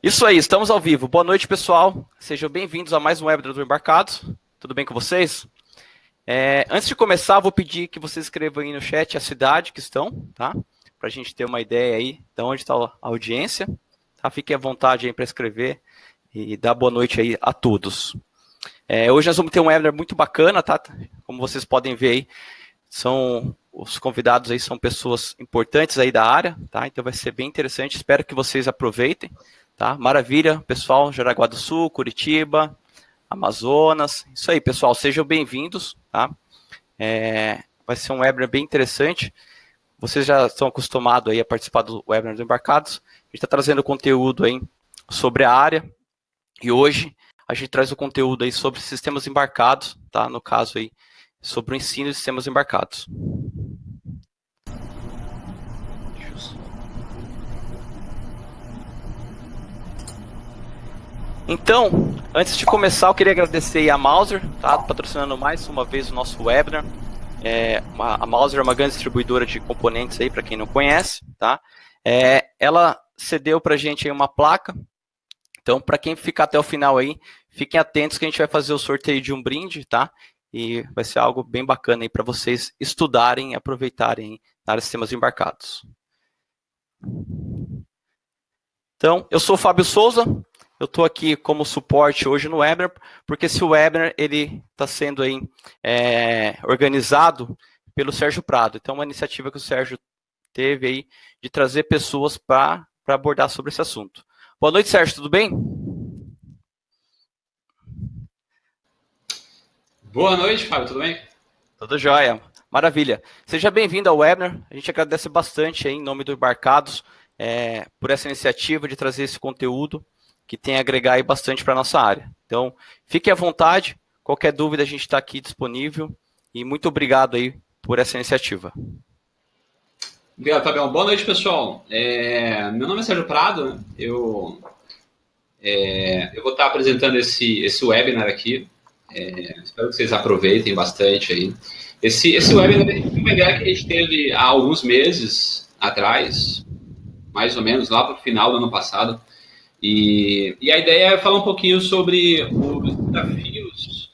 Isso aí, estamos ao vivo. Boa noite, pessoal. Sejam bem-vindos a mais um webinar do Embarcados. Tudo bem com vocês? Antes de começar, vou pedir que vocês escrevam aí no chat a cidade que estão, tá? Para a gente ter uma ideia aí de onde está a audiência. Tá? Fiquem à vontade aí para escrever e dar boa noite aí a todos. Hoje nós vamos ter um webinar muito bacana, tá? Como vocês podem ver aí, os convidados aí são pessoas importantes aí da área, tá? Então vai ser bem interessante, espero que vocês aproveitem. Tá? Maravilha, pessoal, Jaraguá do Sul, Curitiba, Amazonas. Isso aí, pessoal, sejam bem-vindos. Tá? Vai ser um webinar bem interessante. Vocês já estão acostumados aí a participar do webinar do Embarcados. A gente está trazendo conteúdo aí sobre a área. E hoje a gente traz o conteúdo aí sobre sistemas embarcados, tá? No caso aí, sobre o ensino de sistemas embarcados. Então, antes de começar, eu queria agradecer a Mouser, tá, patrocinando mais uma vez o nosso webinar. A Mouser é uma grande distribuidora de componentes aí, para quem não conhece, tá? Ela cedeu para a gente aí uma placa. Então, para quem ficar até o final aí, fiquem atentos que a gente vai fazer o sorteio de um brinde, tá? E vai ser algo bem bacana aí para vocês estudarem e aproveitarem na área de sistemas embarcados. Então, eu sou o Fábio Souza. Eu estou aqui como suporte hoje no webinar, porque esse webinar está sendo aí, organizado pelo Sérgio Prado. Então, uma iniciativa que o Sérgio teve aí de trazer pessoas para abordar sobre esse assunto. Boa noite, Sérgio, tudo bem? Boa noite, Fábio, tudo bem? Tudo jóia, maravilha. Seja bem-vindo ao webinar. A gente agradece bastante aí, em nome do Embarcados por essa iniciativa de trazer esse conteúdo que tem a agregar aí bastante para a nossa área. Então, fique à vontade, qualquer dúvida a gente está aqui disponível e muito obrigado aí por essa iniciativa. Obrigado, Fabião. Boa noite, pessoal. Meu nome é Sérgio Prado, né? Eu vou estar apresentando esse webinar aqui, espero que vocês aproveitem bastante aí. Esse webinar é uma ideia que a gente teve há alguns meses atrás, mais ou menos lá para o final do ano passado. E a ideia é falar um pouquinho sobre os desafios,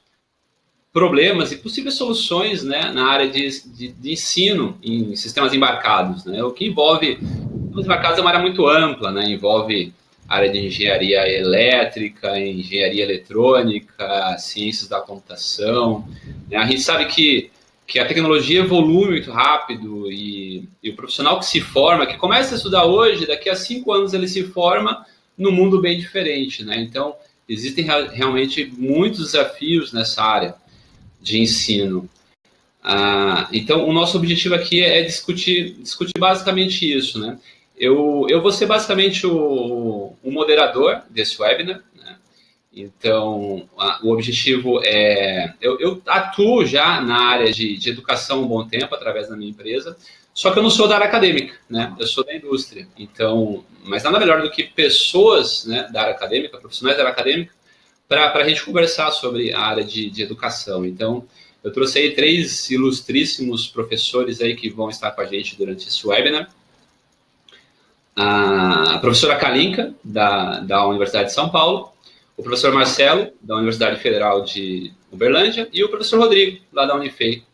problemas e possíveis soluções, né, na área de ensino em sistemas embarcados. Né? O que envolve... Sistemas embarcados é uma área muito ampla, né? Envolve a área de engenharia elétrica, engenharia eletrônica, ciências da computação. Né? A gente sabe que a tecnologia evolui muito rápido e o profissional que se forma, que começa a estudar hoje, daqui a 5 anos ele se forma num mundo bem diferente, né? Então, existem realmente muitos desafios nessa área de ensino. Então, o nosso objetivo aqui é discutir basicamente isso, né? Eu vou ser basicamente o moderador desse webinar, né? Então, o objetivo é... Eu atuo já na área de educação há um bom tempo, através da minha empresa, só que eu não sou da área acadêmica, né? Eu sou da indústria. Então, mas nada melhor do que pessoas, né, da área acadêmica, profissionais da área acadêmica, para a gente conversar sobre a área de educação. Então, eu trouxe aí 3 ilustríssimos professores aí que vão estar com a gente durante esse webinar. A professora Kalinka, da Universidade de São Paulo, o professor Marcelo, da Universidade Federal de Uberlândia, e o professor Rodrigo, lá da Unifei,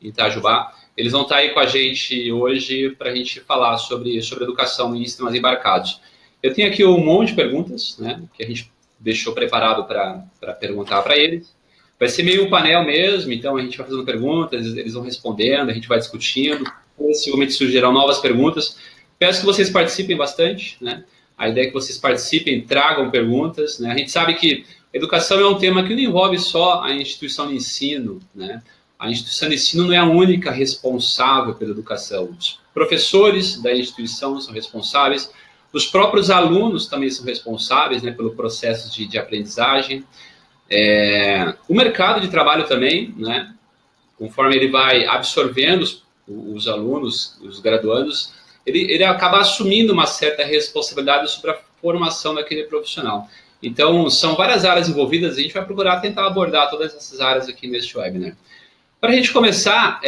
em Itajubá. Eles vão estar aí com a gente hoje para a gente falar sobre educação em sistemas embarcados. Eu tenho aqui um monte de perguntas, né, que a gente deixou preparado para perguntar para eles. Vai ser meio um painel mesmo, então a gente vai fazendo perguntas, eles vão respondendo, a gente vai discutindo, possivelmente surgirão novas perguntas. Peço que vocês participem bastante, né? A ideia é que vocês participem, tragam perguntas, né? A gente sabe que educação é um tema que não envolve só a instituição de ensino, né? A instituição de ensino não é a única responsável pela educação. Os professores da instituição são responsáveis, os próprios alunos também são responsáveis, né, pelo processo de aprendizagem. O mercado de trabalho também, né, conforme ele vai absorvendo os alunos, os graduandos, ele acaba assumindo uma certa responsabilidade sobre a formação daquele profissional. Então, são várias áreas envolvidas, a gente vai procurar tentar abordar todas essas áreas aqui neste webinar. Para a gente começar,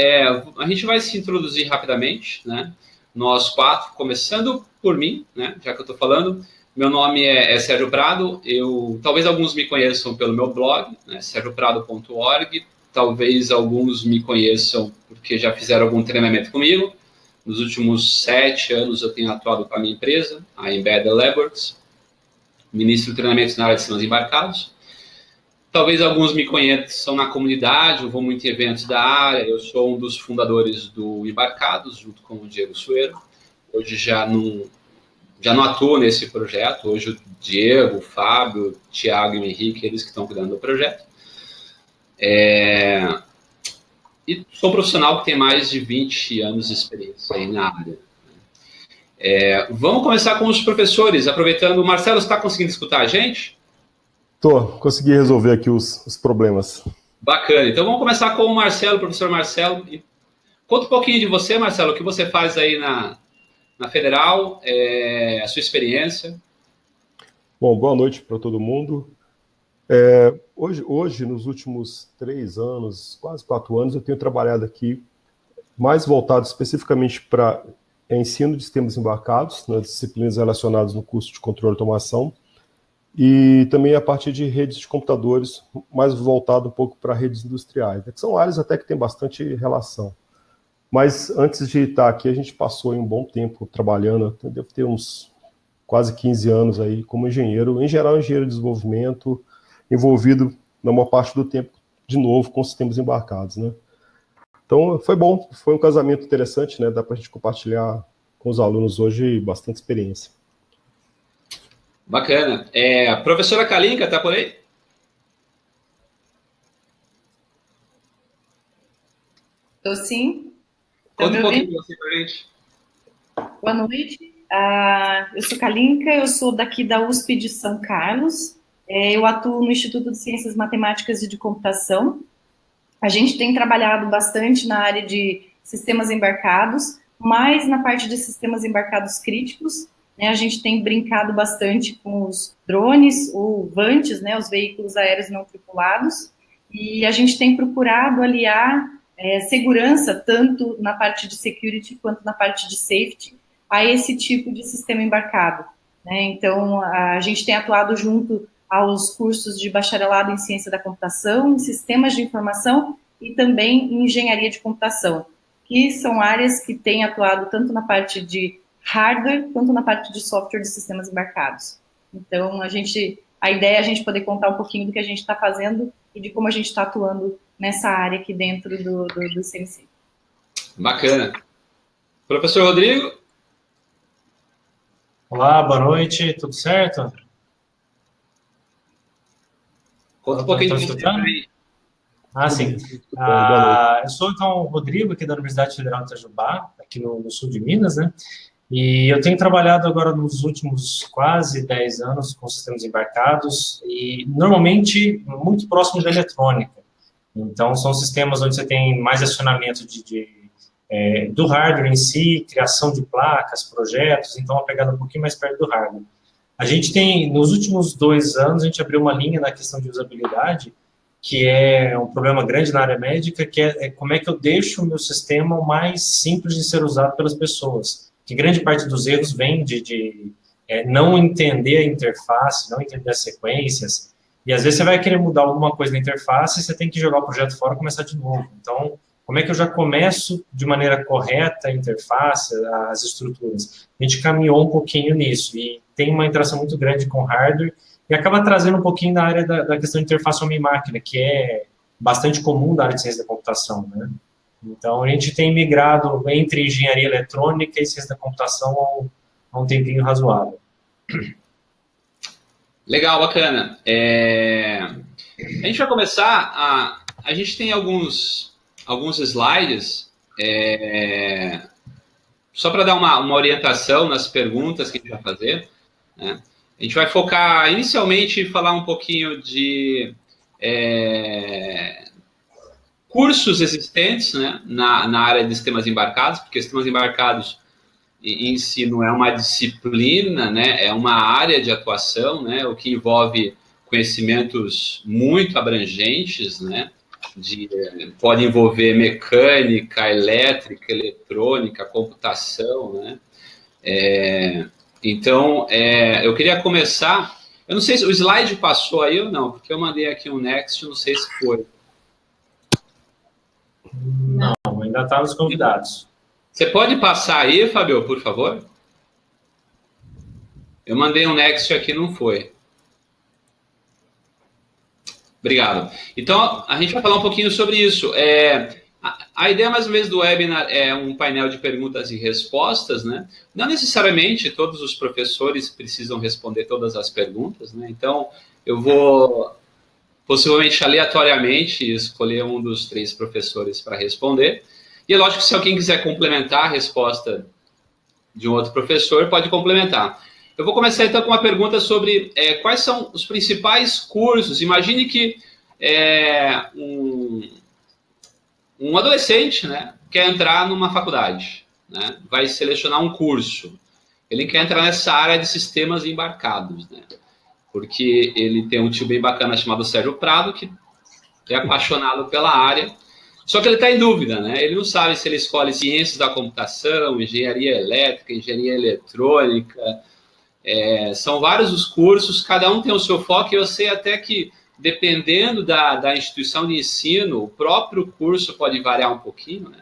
a gente vai se introduzir rapidamente, né? Nós 4, começando por mim, né? Já que eu estou falando, Meu nome é Sérgio Prado, talvez alguns me conheçam pelo meu blog, né, sergioprado.org, talvez alguns me conheçam porque já fizeram algum treinamento comigo. Nos últimos 7 anos eu tenho atuado com a minha empresa, a Embed Laboratories, ministro treinamentos na área de sistemas embarcados. Talvez alguns me conheçam na comunidade, eu vou muito em eventos da área, eu sou um dos fundadores do Embarcados, junto com o Diego Sueiro. Hoje já não atuo nesse projeto, hoje o Diego, o Fábio, o Thiago e o Henrique, eles que estão cuidando do projeto. E sou um profissional que tem mais de 20 anos de experiência aí na área. Vamos começar com os professores, aproveitando. Marcelo, você está conseguindo escutar a gente? Consegui resolver aqui os problemas. Bacana, então vamos começar com o Marcelo, professor Marcelo. Conta um pouquinho de você, Marcelo, o que você faz aí na Federal, a sua experiência. Bom, boa noite para todo mundo. Hoje, nos últimos 3 anos, quase 4 anos, eu tenho trabalhado aqui mais voltado especificamente para ensino de sistemas embarcados, nas disciplinas relacionadas no curso de controle e automação, e também a partir de redes de computadores, mais voltado um pouco para redes industriais, né, que são áreas até que tem bastante relação. Mas antes de estar aqui, a gente passou um bom tempo trabalhando, devo ter uns quase 15 anos aí como engenheiro, em geral engenheiro de desenvolvimento, envolvido na maior parte do tempo, de novo, com sistemas embarcados, né? Então, foi bom, foi um casamento interessante, né? Dá para a gente compartilhar com os alunos hoje bastante experiência. Bacana. A professora Kalinka, está por aí? Estou sim. Conta um pouquinho de você para a gente. Boa noite. Eu sou Kalinka, eu sou daqui da USP de São Carlos. Eu atuo no Instituto de Ciências Matemáticas e de Computação. A gente tem trabalhado bastante na área de sistemas embarcados, mais na parte de sistemas embarcados críticos, né? A gente tem brincado bastante com os drones, ou VANTs, né, os veículos aéreos não tripulados, e a gente tem procurado aliar segurança, tanto na parte de security quanto na parte de safety, a esse tipo de sistema embarcado, né? Então, a gente tem atuado junto aos cursos de bacharelado em ciência da computação, em sistemas de informação e também em engenharia de computação, que são áreas que têm atuado tanto na parte de hardware quanto na parte de software de sistemas embarcados. Então, a ideia é a gente poder contar um pouquinho do que a gente está fazendo e de como a gente está atuando nessa área aqui dentro do CMC. Bacana. Professor Rodrigo? Olá, boa noite, tudo certo? Conta um pouquinho de você aí. Sim. Eu sou, então, o Rodrigo, aqui da Universidade Federal de Itajubá, aqui no sul de Minas, né? E eu tenho trabalhado agora nos últimos quase 10 anos com sistemas embarcados e, normalmente, muito próximo da eletrônica. Então, são sistemas onde você tem mais acionamento do hardware em si, criação de placas, projetos, então, uma pegada um pouquinho mais perto do hardware. A gente tem, nos últimos 2 anos, a gente abriu uma linha na questão de usabilidade, que é um problema grande na área médica, que é como é que eu deixo o meu sistema o mais simples de ser usado pelas pessoas. Que grande parte dos erros vem de não entender a interface, não entender as sequências, e às vezes você vai querer mudar alguma coisa na interface e você tem que jogar o projeto fora e começar de novo. Então, como é que eu já começo de maneira correta a interface, as estruturas? A gente caminhou um pouquinho nisso, e tem uma interação muito grande com hardware, e acaba trazendo um pouquinho da área da questão de interface homem-máquina, que é bastante comum da área de ciência da computação, né? Então, a gente tem migrado entre engenharia eletrônica e ciência da computação há um tempinho razoável. Legal, bacana. A gente vai começar a gente tem alguns slides, só para dar uma orientação nas perguntas que a gente vai fazer, né? A gente vai focar inicialmente em falar um pouquinho de cursos existentes, né, na área de sistemas embarcados, porque sistemas embarcados em si não é uma disciplina, né, é uma área de atuação, né, o que envolve conhecimentos muito abrangentes, né, pode envolver mecânica, elétrica, eletrônica, computação, né, Então, eu queria começar... Eu não sei se o slide passou aí ou não, porque eu mandei aqui um next, não sei se foi. Não, ainda está nos convidados. Você pode passar aí, Fábio, por favor? Eu mandei um next aqui, não foi. Obrigado. Então, a gente vai falar um pouquinho sobre isso. A ideia, mais uma vez, do webinar é um painel de perguntas e respostas, né? Não necessariamente todos os professores precisam responder todas as perguntas, né? Então, eu vou, possivelmente, aleatoriamente, escolher um dos 3 professores para responder. E é lógico que se alguém quiser complementar a resposta de um outro professor, pode complementar. Eu vou começar, então, com uma pergunta sobre quais são os principais cursos. Imagine que um adolescente, né, quer entrar numa faculdade, né, vai selecionar um curso. Ele quer entrar nessa área de sistemas embarcados, né, porque ele tem um tio bem bacana chamado Sérgio Prado, que é apaixonado pela área, só que ele está em dúvida, né, ele não sabe se ele escolhe ciências da computação, engenharia elétrica, engenharia eletrônica, são vários os cursos, cada um tem o seu foco, e eu sei até que, dependendo da instituição de ensino, o próprio curso pode variar um pouquinho, né?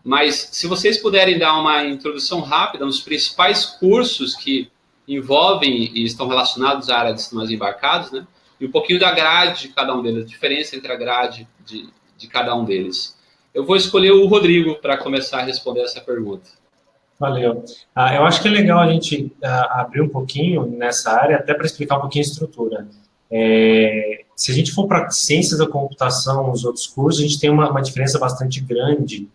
Mas se vocês puderem dar uma introdução rápida nos principais cursos que envolvem e estão relacionados à área de sistemas embarcados, né? E um pouquinho da grade de cada um deles, a diferença entre a grade de cada um deles. Eu vou escolher o Rodrigo para começar a responder essa pergunta. Valeu. Eu acho que é legal a gente abrir um pouquinho nessa área, até para explicar um pouquinho a estrutura. Se a gente for para ciências da computação, os outros cursos, a gente tem uma diferença bastante grande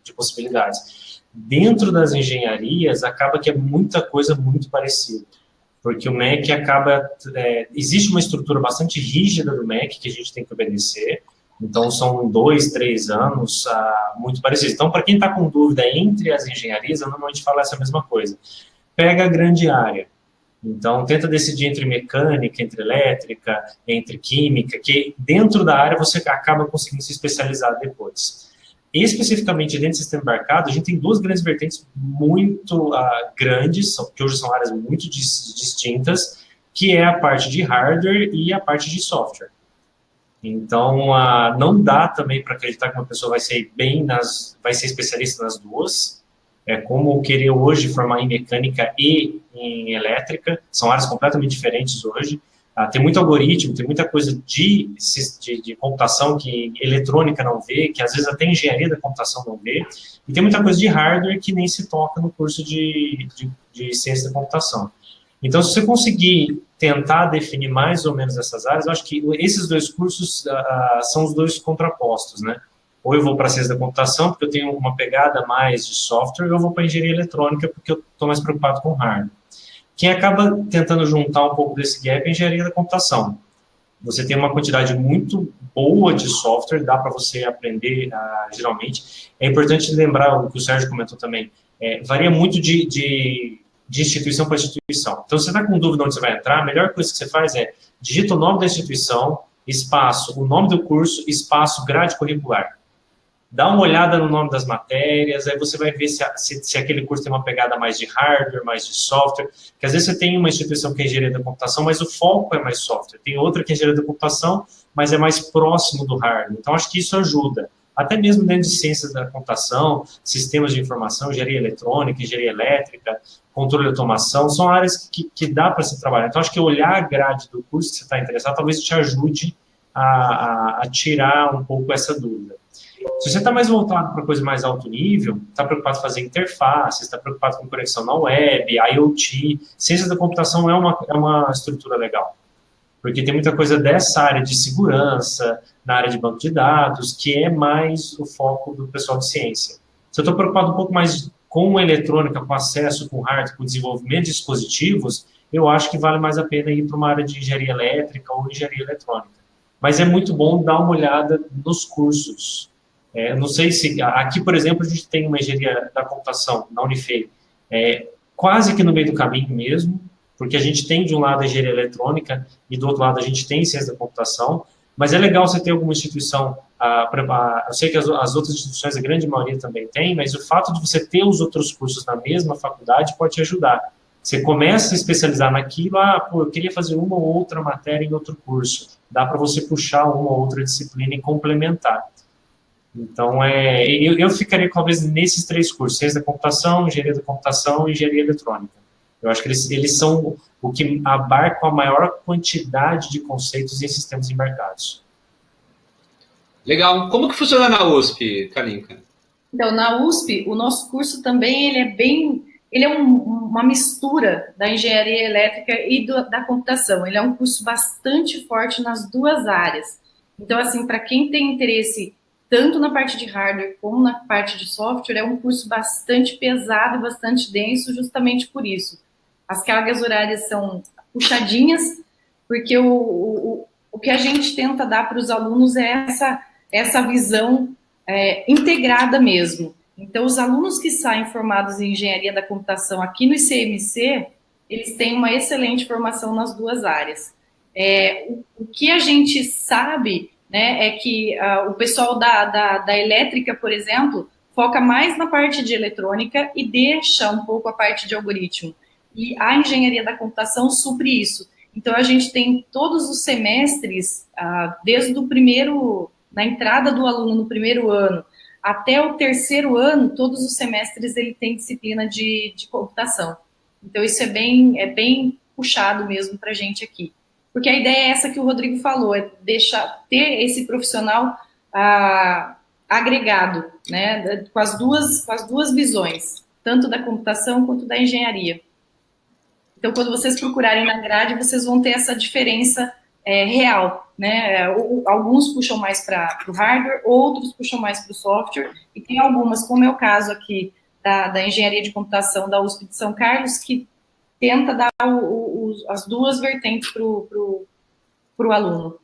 de possibilidades. Dentro das engenharias, acaba que é muita coisa muito parecida, porque o MEC acaba... existe uma estrutura bastante rígida do MEC que a gente tem que obedecer, então são 2, 3 anos muito parecidos. Então, para quem está com dúvida entre as engenharias, eu normalmente falo essa mesma coisa. Pega a grande área. Então, tenta decidir entre mecânica, entre elétrica, entre química, que dentro da área você acaba conseguindo se especializar depois. Especificamente dentro do sistema embarcado, a gente tem 2 grandes vertentes muito grandes, que hoje são áreas muito distintas, que é a parte de hardware e a parte de software. Então, não dá também para acreditar que uma pessoa vai ser especialista nas duas. É como querer hoje formar em mecânica e em elétrica, são áreas completamente diferentes hoje. Tem muito algoritmo, tem muita coisa de computação que eletrônica não vê, que às vezes até engenharia da computação não vê, e tem muita coisa de hardware que nem se toca no curso de ciência da computação. Então, se você conseguir tentar definir mais ou menos essas áreas, eu acho que esses 2 cursos são os 2 contrapostos, né? Ou eu vou para a ciência da computação, porque eu tenho uma pegada mais de software, ou eu vou para a engenharia eletrônica, porque eu estou mais preocupado com hardware. Quem acaba tentando juntar um pouco desse gap é a engenharia da computação. Você tem uma quantidade muito boa de software, dá para você aprender geralmente. É importante lembrar o que o Sérgio comentou também, varia muito de instituição para instituição. Então, se você está com dúvida onde você vai entrar, a melhor coisa que você faz é digita o nome da instituição, espaço, o nome do curso, espaço, grade curricular. Dá uma olhada no nome das matérias, aí você vai ver se aquele curso tem uma pegada mais de hardware, mais de software, que às vezes você tem uma instituição que é engenharia da computação, mas o foco é mais software. Tem outra que é engenharia da computação, mas é mais próximo do hardware. Então, acho que isso ajuda. Até mesmo dentro de ciências da computação, sistemas de informação, engenharia eletrônica, engenharia elétrica, controle de automação, são áreas que dá para se trabalhar. Então, acho que olhar a grade do curso que você está interessado, talvez te ajude a tirar um pouco essa dúvida. Se você está mais voltado para coisa mais alto nível, está preocupado em fazer interface, está preocupado com conexão na web, IoT, ciências da computação é uma estrutura legal. Porque tem muita coisa dessa área de segurança, na área de banco de dados, que é mais o foco do pessoal de ciência. Se eu estou preocupado um pouco mais com eletrônica, com acesso, com hardware, com desenvolvimento de dispositivos, eu acho que vale mais a pena ir para uma área de engenharia elétrica ou engenharia eletrônica. Mas é muito bom dar uma olhada nos cursos. Não sei se... Aqui, por exemplo, a gente tem uma engenharia da computação na Unifei, quase que no meio do caminho mesmo, porque a gente tem de um lado a engenharia eletrônica e do outro lado a gente tem ciência da computação, mas é legal você ter alguma instituição, eu sei que as outras instituições, a grande maioria também tem, mas o fato de você ter os outros cursos na mesma faculdade pode te ajudar. Você começa a se especializar naquilo, eu queria fazer uma ou outra matéria em outro curso. Dá para você puxar uma ou outra disciplina e complementar. Então, eu ficaria talvez nesses 3 cursos, ciência da computação, engenharia da computação e engenharia eletrônica. Eu acho que eles são o que abarcam a maior quantidade de conceitos em sistemas embarcados. Legal. Como que funciona na USP, Kalinka? Então, na USP, o nosso curso também, ele é uma mistura da engenharia elétrica e da computação. Ele é um curso bastante forte nas 2 áreas. Então, assim, para quem tem interesse tanto na parte de hardware como na parte de software, é um curso bastante pesado e bastante denso, justamente por isso. As cargas horárias são puxadinhas, porque o que a gente tenta dar para os alunos é essa visão integrada mesmo. Então, os alunos que saem formados em engenharia da computação aqui no ICMC, eles têm uma excelente formação nas 2 áreas. O que a gente sabe, né, é que o pessoal da elétrica, por exemplo, foca mais na parte de eletrônica e deixa um pouco a parte de algoritmo. E a engenharia da computação supre isso. Então, a gente tem todos os semestres, desde o primeiro, na entrada do aluno no primeiro ano, até o 3º ano, todos os semestres ele tem disciplina de computação. Então, isso é bem puxado mesmo para a gente aqui. Porque a ideia é essa que o Rodrigo falou, é ter esse profissional agregado, né, com as duas visões, tanto da computação quanto da engenharia. Então, quando vocês procurarem na grade, vocês vão ter essa diferença real, né? Alguns puxam mais para o hardware, outros puxam mais para o software, e tem algumas, como é o caso aqui da engenharia de computação da USP de São Carlos, que tenta dar as 2 vertentes para o aluno.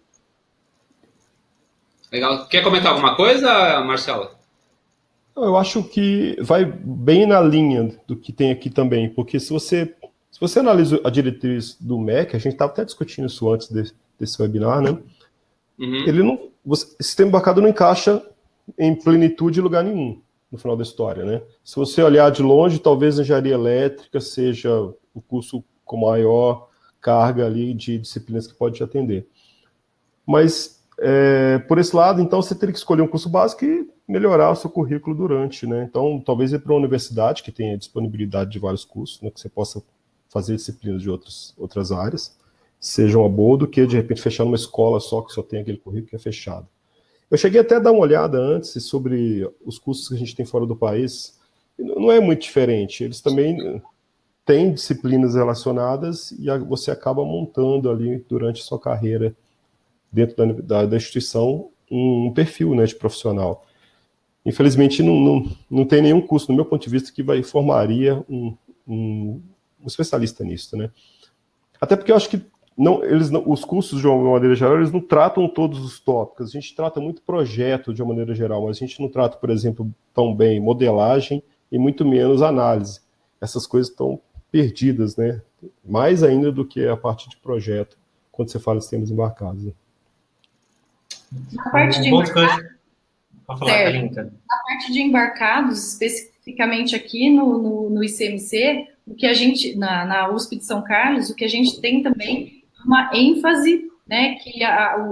Legal. Quer comentar alguma coisa, Marcelo? Eu acho que vai bem na linha do que tem aqui também, porque se você analisa a diretriz do MEC, a gente estava até discutindo isso antes desse webinar, né? Uhum. O sistema embarcado não encaixa em plenitude em lugar nenhum, no final da história, né? Se você olhar de longe, talvez a engenharia elétrica seja o curso com maior carga ali de disciplinas que pode te atender. Mas, por esse lado, então, você teria que escolher um curso básico e melhorar o seu currículo durante, né? Então, talvez ir para uma universidade que tenha disponibilidade de vários cursos, né, que você possa fazer disciplinas de outras áreas, seja uma boa do que, de repente, fechar numa escola só que só tem aquele currículo que é fechado. Eu cheguei até a dar uma olhada antes sobre os cursos que a gente tem fora do país. Não é muito diferente. Eles também têm disciplinas relacionadas e você acaba montando ali, durante a sua carreira, dentro da instituição, um perfil, né, de profissional. Infelizmente, não tem nenhum curso, do meu ponto de vista, que formaria um especialista nisso, né? Até porque eu acho que os cursos, de uma maneira geral, eles não tratam todos os tópicos. A gente trata muito projeto, de uma maneira geral, mas a gente não trata, por exemplo, tão bem modelagem e muito menos análise. Essas coisas estão perdidas, né? Mais ainda do que a parte de projeto, quando você fala de sistemas embarcados. Né? Na parte de embarcados, especificamente aqui no ICMC, o que a gente, na USP de São Carlos, o que a gente tem também uma ênfase, né, que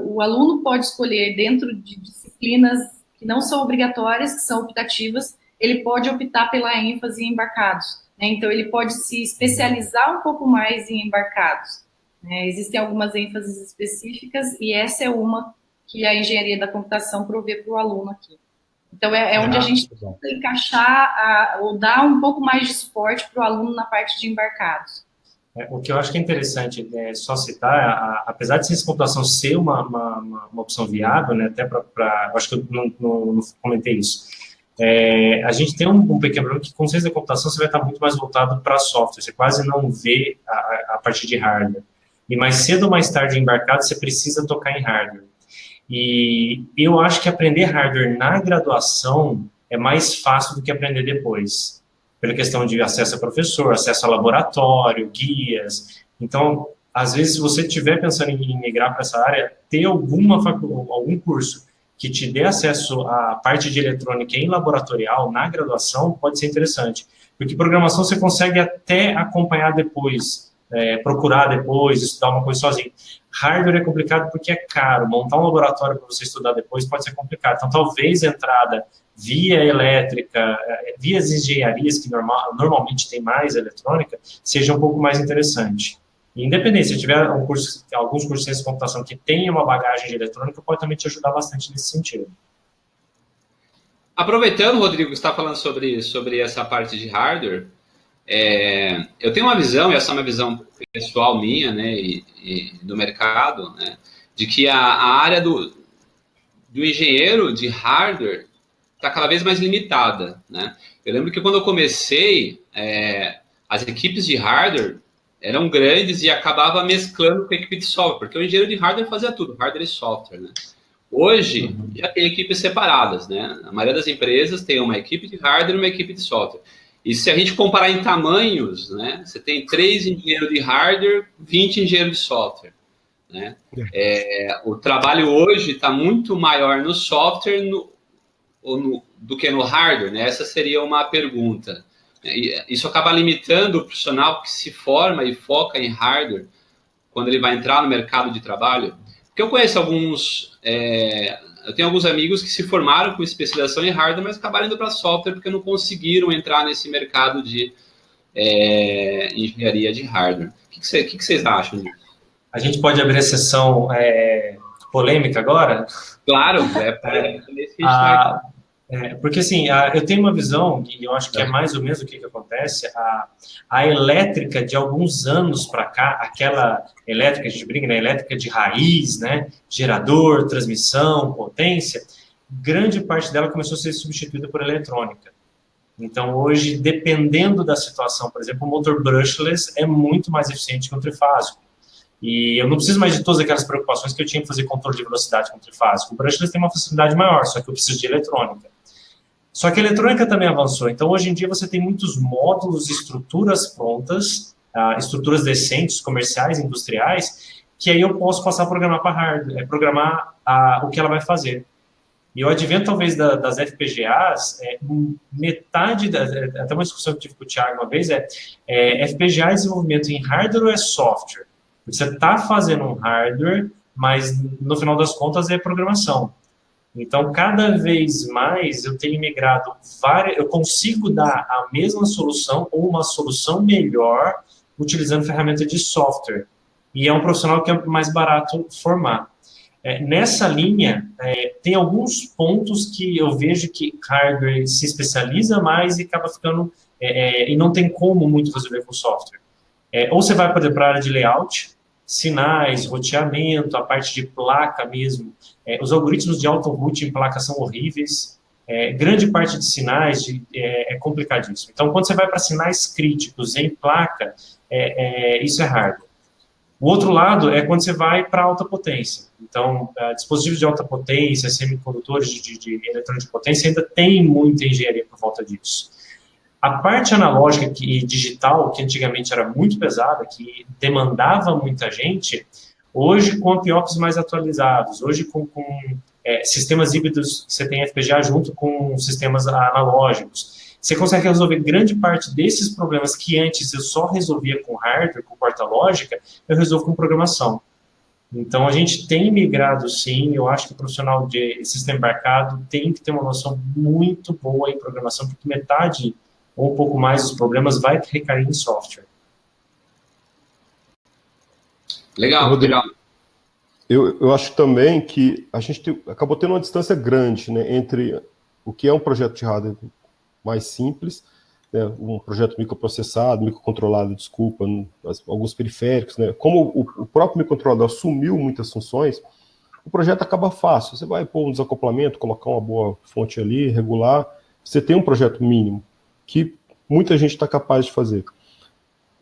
o aluno pode escolher dentro de disciplinas que não são obrigatórias, que são optativas, ele pode optar pela ênfase em embarcados. Né? Então, ele pode se especializar um pouco mais em embarcados. Né? Existem algumas ênfases específicas e essa é uma que a engenharia da computação provê para o aluno aqui. Então, é onde a gente tenta encaixar ou dar um pouco mais de suporte para o aluno na parte de embarcados. O que eu acho que é interessante só citar, apesar de ciência da computação ser uma opção viável, né, até para acho que eu não comentei isso, a gente tem um pequeno problema que com ciência da computação você vai estar muito mais voltado para software, você quase não vê a parte de hardware. E mais cedo ou mais tarde embarcado, você precisa tocar em hardware. E eu acho que aprender hardware na graduação é mais fácil do que aprender depois, pela questão de acesso a professor, acesso a laboratório, guias. Então, às vezes, se você estiver pensando em migrar para essa área, ter algum curso que te dê acesso à parte de eletrônica em laboratorial, na graduação, pode ser interessante. Porque programação você consegue até acompanhar depois, procurar depois, estudar uma coisa sozinho. Hardware é complicado porque é caro. Montar um laboratório para você estudar depois pode ser complicado. Então, talvez a entrada via elétrica, via as engenharias, que normalmente tem mais eletrônica, seja um pouco mais interessante. Independente, se tiver alguns cursos de ciência de computação que tenham uma bagagem de eletrônica, pode também te ajudar bastante nesse sentido. Aproveitando, Rodrigo, que você está falando sobre essa parte de hardware, eu tenho uma visão, e essa é uma visão pessoal minha, né, e do mercado, né, de que a área do engenheiro de hardware está cada vez mais limitada, né? Eu lembro que quando eu comecei, as equipes de hardware eram grandes e acabava mesclando com a equipe de software, porque o engenheiro de hardware fazia tudo, hardware e software, né? Hoje, já tem equipes separadas, né? A maioria das empresas tem uma equipe de hardware e uma equipe de software. E se a gente comparar em tamanhos, né? Você tem 3 engenheiros de hardware, 20 engenheiros de software, né? O trabalho hoje está muito maior no software do que no hardware, né? Essa seria uma pergunta. Isso acaba limitando o profissional que se forma e foca em hardware quando ele vai entrar no mercado de trabalho. Porque eu conheço eu tenho alguns amigos que se formaram com especialização em hardware, mas acabaram indo para software porque não conseguiram entrar nesse mercado de engenharia de hardware. O que vocês acham disso? A gente pode abrir a sessão polêmica agora? Claro, porque assim, eu tenho uma visão, e eu acho que é mais ou menos o que acontece, a elétrica de alguns anos para cá, aquela elétrica, a gente brinca, né, elétrica de raiz, né, gerador, transmissão, potência, grande parte dela começou a ser substituída por eletrônica. Então, hoje, dependendo da situação, por exemplo, o motor brushless é muito mais eficiente que o trifásico. E eu não preciso mais de todas aquelas preocupações que eu tinha que fazer controle de velocidade com o trifásico. O brushless tem uma facilidade maior, só que eu preciso de eletrônica. Só que a eletrônica também avançou. Então, hoje em dia, você tem muitos módulos, estruturas prontas, estruturas decentes, comerciais, industriais, que aí eu posso passar a programar para hardware, programar o que ela vai fazer. E o advento, talvez, das FPGAs, metade, até uma discussão que eu tive com o Thiago uma vez, FPGA é desenvolvimento em hardware ou é software? Você está fazendo um hardware, mas, no final das contas, é programação. Então, cada vez mais eu tenho migrado eu consigo dar a mesma solução ou uma solução melhor utilizando ferramenta de software. E é um profissional que é mais barato formar. Nessa linha, tem alguns pontos que eu vejo que hardware se especializa mais e acaba ficando... e não tem como muito resolver com software. Ou você vai para a área de layout, sinais, roteamento, a parte de placa mesmo. Os algoritmos de auto-route em placa são horríveis. Grande parte de sinais é complicadíssimo. Então, quando você vai para sinais críticos em placa, isso é hardware. O outro lado é quando você vai para alta potência. Então, dispositivos de alta potência, semicondutores de eletrônica de potência, ainda tem muita engenharia por volta disso. A parte analógica e digital, que antigamente era muito pesada, que demandava muita gente, hoje com APIOPs mais atualizados, hoje com sistemas híbridos, você tem FPGA junto com sistemas analógicos, você consegue resolver grande parte desses problemas que antes eu só resolvia com hardware, com porta lógica, eu resolvo com programação. Então, a gente tem migrado, sim, eu acho que o profissional de sistema embarcado tem que ter uma noção muito boa em programação, porque metade ou um pouco mais dos problemas vai recair em software. Legal, legal. Eu acho também que a gente acabou tendo uma distância grande, né, entre o que é um projeto de hardware mais simples, né, um projeto microprocessado, microcontrolado, desculpa, alguns periféricos, né, como o próprio microcontrolador assumiu muitas funções, o projeto acaba fácil. Você vai pôr um desacoplamento, colocar uma boa fonte ali, regular, você tem um projeto mínimo, que muita gente está capaz de fazer.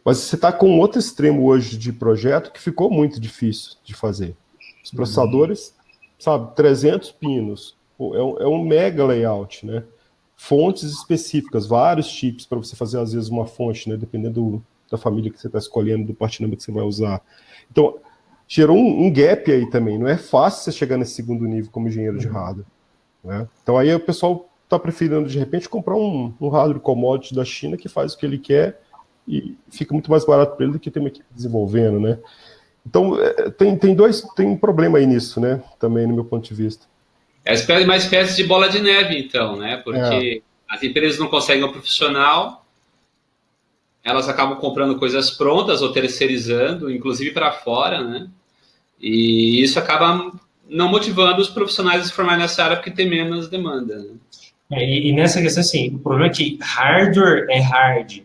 Mas você está com outro extremo hoje de projeto que ficou muito difícil de fazer. Os processadores, sabe, 300 pinos, é um mega layout, né? Fontes específicas, vários chips para você fazer, às vezes, uma fonte, né? Dependendo da família que você está escolhendo, do part number que você vai usar. Então, gerou um gap aí também. Não é fácil você chegar nesse segundo nível como engenheiro de hardware, né? Então, aí o pessoal está preferindo, de repente, comprar um hardware commodity da China que faz o que ele quer e fica muito mais barato para ele do que ter uma equipe desenvolvendo, né? Então, tem um problema aí nisso, né? Também, no meu ponto de vista. É uma espécie de bola de neve, então, né? Porque as empresas não conseguem um profissional, elas acabam comprando coisas prontas ou terceirizando, inclusive para fora, né? E isso acaba não motivando os profissionais a se formarem nessa área porque tem menos demanda, né? E nessa questão, assim, o problema é que hardware é hard.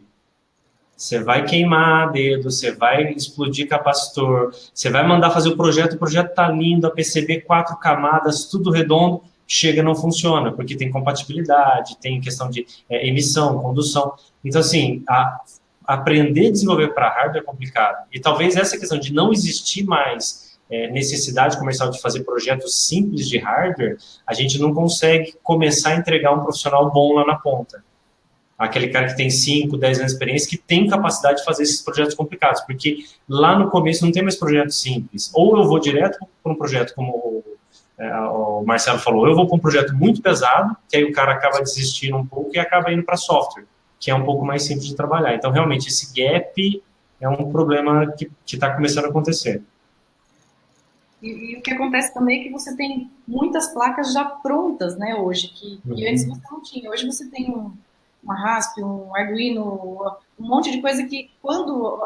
Você vai queimar dedo, você vai explodir capacitor, você vai mandar fazer o projeto tá lindo, a PCB 4 camadas, tudo redondo, chega e não funciona, porque tem compatibilidade, tem questão de emissão, condução. Então, assim, aprender a desenvolver para hardware é complicado. E talvez essa questão de não existir mais necessidade comercial de fazer projetos simples de hardware, a gente não consegue começar a entregar um profissional bom lá na ponta. Aquele cara que tem 5, 10 anos de experiência, que tem capacidade de fazer esses projetos complicados, porque lá no começo não tem mais projeto simples. Ou eu vou direto para um projeto, como o Marcelo falou, eu vou para um projeto muito pesado, que aí o cara acaba desistindo um pouco e acaba indo para software, que é um pouco mais simples de trabalhar. Então, realmente, esse gap é um problema que está começando a acontecer. E o que acontece também é que você tem muitas placas já prontas, né, hoje, que antes você não tinha. Hoje você tem uma Rasp, um Arduino, um monte de coisa que quando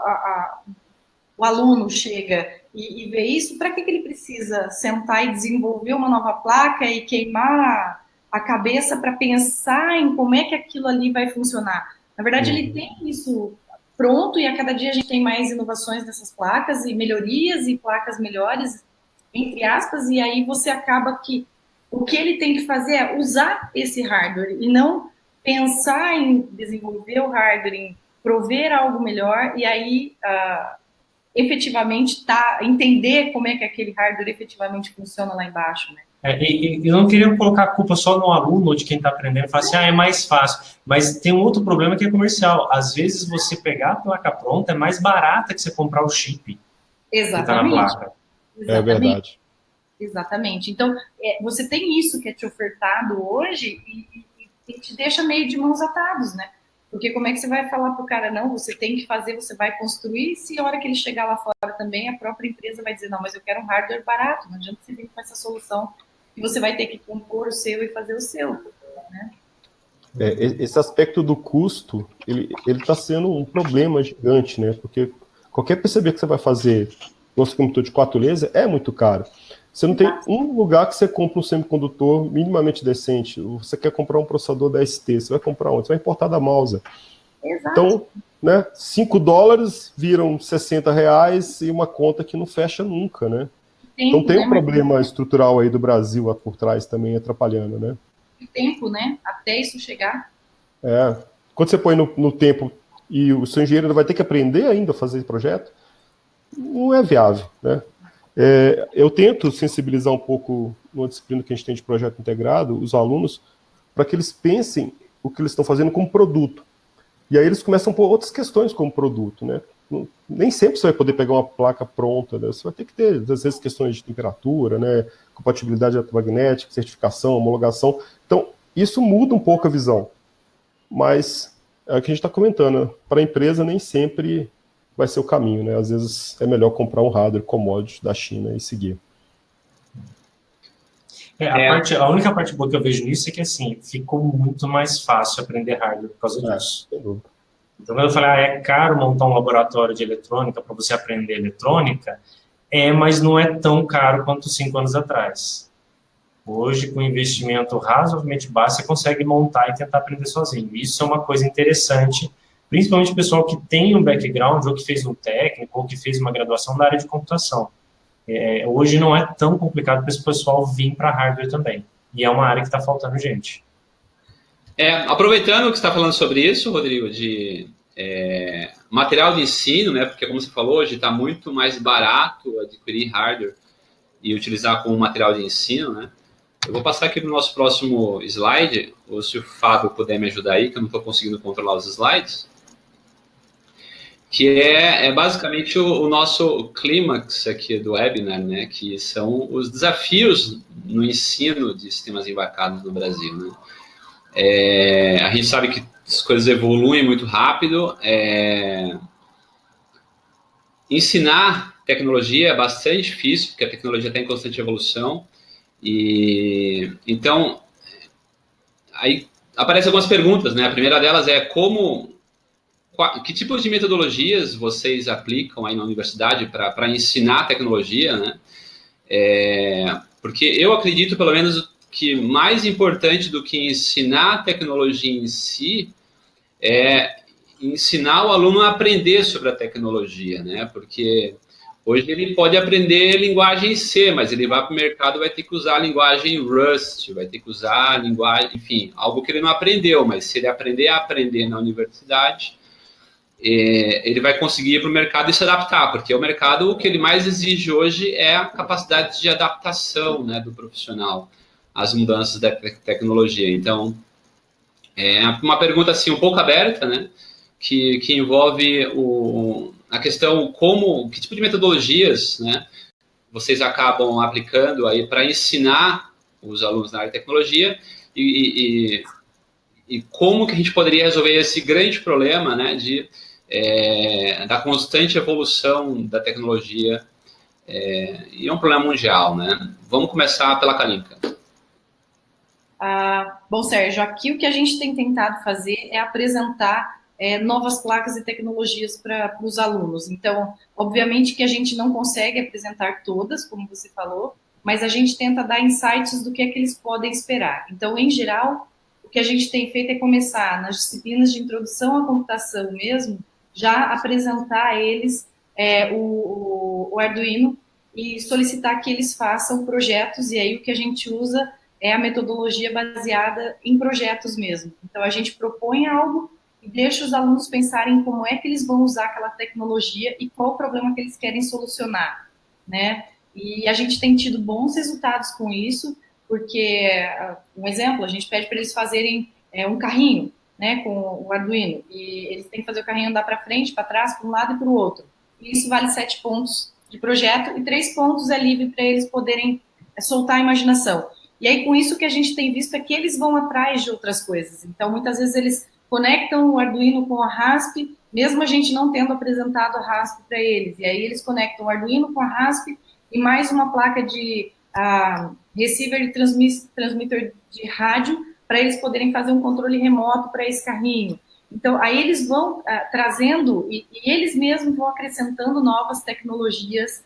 o aluno chega e vê isso, para que ele precisa sentar e desenvolver uma nova placa e queimar a cabeça para pensar em como é que aquilo ali vai funcionar? Na verdade, ele tem isso pronto e a cada dia a gente tem mais inovações nessas placas e melhorias e placas melhores, entre aspas, e aí você acaba que o que ele tem que fazer é usar esse hardware e não pensar em desenvolver o hardware, em prover algo melhor e aí efetivamente entender como é que aquele hardware efetivamente funciona lá embaixo, né? E eu não queria colocar a culpa só no aluno ou de quem está aprendendo e falar assim, é mais fácil. Mas tem um outro problema que é comercial. Às vezes você pegar a placa pronta é mais barata que você comprar o chip. Exatamente. Que tá na placa. É verdade. Exatamente. Então, você tem isso que é te ofertado hoje e te deixa meio de mãos atados, né? Porque como é que você vai falar pro cara, não, você tem que fazer, você vai construir, se a hora que ele chegar lá fora também, a própria empresa vai dizer, não, mas eu quero um hardware barato, não adianta você vir com essa solução e você vai ter que compor o seu e fazer o seu, né? Esse aspecto do custo, ele está sendo um problema gigante, né? Porque qualquer PCB que você vai fazer, nosso condutor de 4 lasers, é muito caro. Você não tem um lugar que você compra um semicondutor minimamente decente. Você quer comprar um processador da ST, você vai comprar onde? Você vai importar da Mauser. Exato. Então, né, $5 viram R$60 e uma conta que não fecha nunca, né? Então tem um problema estrutural aí do Brasil por trás também atrapalhando, né? Tempo, né? Até isso chegar. Quando você põe no tempo e o seu engenheiro vai ter que aprender ainda a fazer projeto, não é viável, né? Eu tento sensibilizar um pouco numa disciplina que a gente tem de projeto integrado, os alunos, para que eles pensem o que eles estão fazendo como produto. E aí eles começam a pôr outras questões como produto, né? Nem sempre você vai poder pegar uma placa pronta, né? Você vai ter que ter, às vezes, questões de temperatura, né? Compatibilidade eletromagnética, certificação, homologação. Então, isso muda um pouco a visão. Mas é o que a gente está comentando, né? Para a empresa nem sempre vai ser o caminho, né? Às vezes é melhor comprar um hardware commodity da China e seguir. A única parte boa que eu vejo nisso é que, assim, ficou muito mais fácil aprender hardware por causa disso. Então, quando eu falei, é caro montar um laboratório de eletrônica para você aprender eletrônica, mas não é tão caro quanto 5 anos atrás. Hoje, com investimento razoavelmente baixo, você consegue montar e tentar aprender sozinho. Isso é uma coisa interessante, principalmente o pessoal que tem um background, ou que fez um técnico, ou que fez uma graduação na área de computação. Hoje não é tão complicado para esse pessoal vir para hardware também. E é uma área que está faltando gente. Aproveitando que você está falando sobre isso, Rodrigo, de material de ensino, né? Porque, como você falou, hoje está muito mais barato adquirir hardware e utilizar como material de ensino, né? Eu vou passar aqui para o nosso próximo slide, ou se o Fábio puder me ajudar aí, que eu não estou conseguindo controlar os slides, que é basicamente o nosso clímax aqui do webinar, né? Que são os desafios no ensino de sistemas embarcados no Brasil, né? A gente sabe que as coisas evoluem muito rápido. Ensinar tecnologia é bastante difícil, porque a tecnologia está em constante evolução. E então, aí aparecem algumas perguntas, né? A primeira delas é que tipos de metodologias vocês aplicam aí na universidade para ensinar tecnologia, né? Porque eu acredito, pelo menos, que mais importante do que ensinar a tecnologia em si é ensinar o aluno a aprender sobre a tecnologia, né? Porque hoje ele pode aprender linguagem C, mas ele vai para o mercado e vai ter que usar a linguagem Rust, vai ter que usar a linguagem, enfim, algo que ele não aprendeu, mas se ele aprender a aprender na universidade, ele vai conseguir ir para o mercado e se adaptar, porque o mercado, o que ele mais exige hoje é a capacidade de adaptação, né, do profissional às mudanças da tecnologia. Então, é uma pergunta assim um pouco aberta, né, que envolve a questão que tipo de metodologias, né, vocês acabam aplicando aí para ensinar os alunos na área de tecnologia e como que a gente poderia resolver esse grande problema, né, da constante evolução da tecnologia, e é um problema mundial, né? Vamos começar pela Kalinka. Bom, Sérgio, aqui o que a gente tem tentado fazer é apresentar novas placas e tecnologias para os alunos. Então, obviamente que a gente não consegue apresentar todas, como você falou, mas a gente tenta dar insights do que é que eles podem esperar. Então, em geral, o que a gente tem feito é começar nas disciplinas de introdução à computação mesmo, já apresentar a eles o Arduino e solicitar que eles façam projetos, e aí o que a gente usa é a metodologia baseada em projetos mesmo. Então, a gente propõe algo e deixa os alunos pensarem como é que eles vão usar aquela tecnologia e qual o problema que eles querem solucionar, né? E a gente tem tido bons resultados com isso, porque, um exemplo, a gente pede para eles fazerem um carrinho, né, com o Arduino, e eles têm que fazer o carrinho andar para frente, para trás, para um lado e para o outro. E isso vale 7 pontos de projeto, e 3 pontos é livre para eles poderem soltar a imaginação. E aí, com isso, o que a gente tem visto é que eles vão atrás de outras coisas. Então, muitas vezes, eles conectam o Arduino com a RASP, mesmo a gente não tendo apresentado a RASP para eles. E aí, eles conectam o Arduino com a RASP e mais uma placa de receiver e transmitter de rádio, para eles poderem fazer um controle remoto para esse carrinho. Então, aí eles vão trazendo, e eles mesmos vão acrescentando novas tecnologias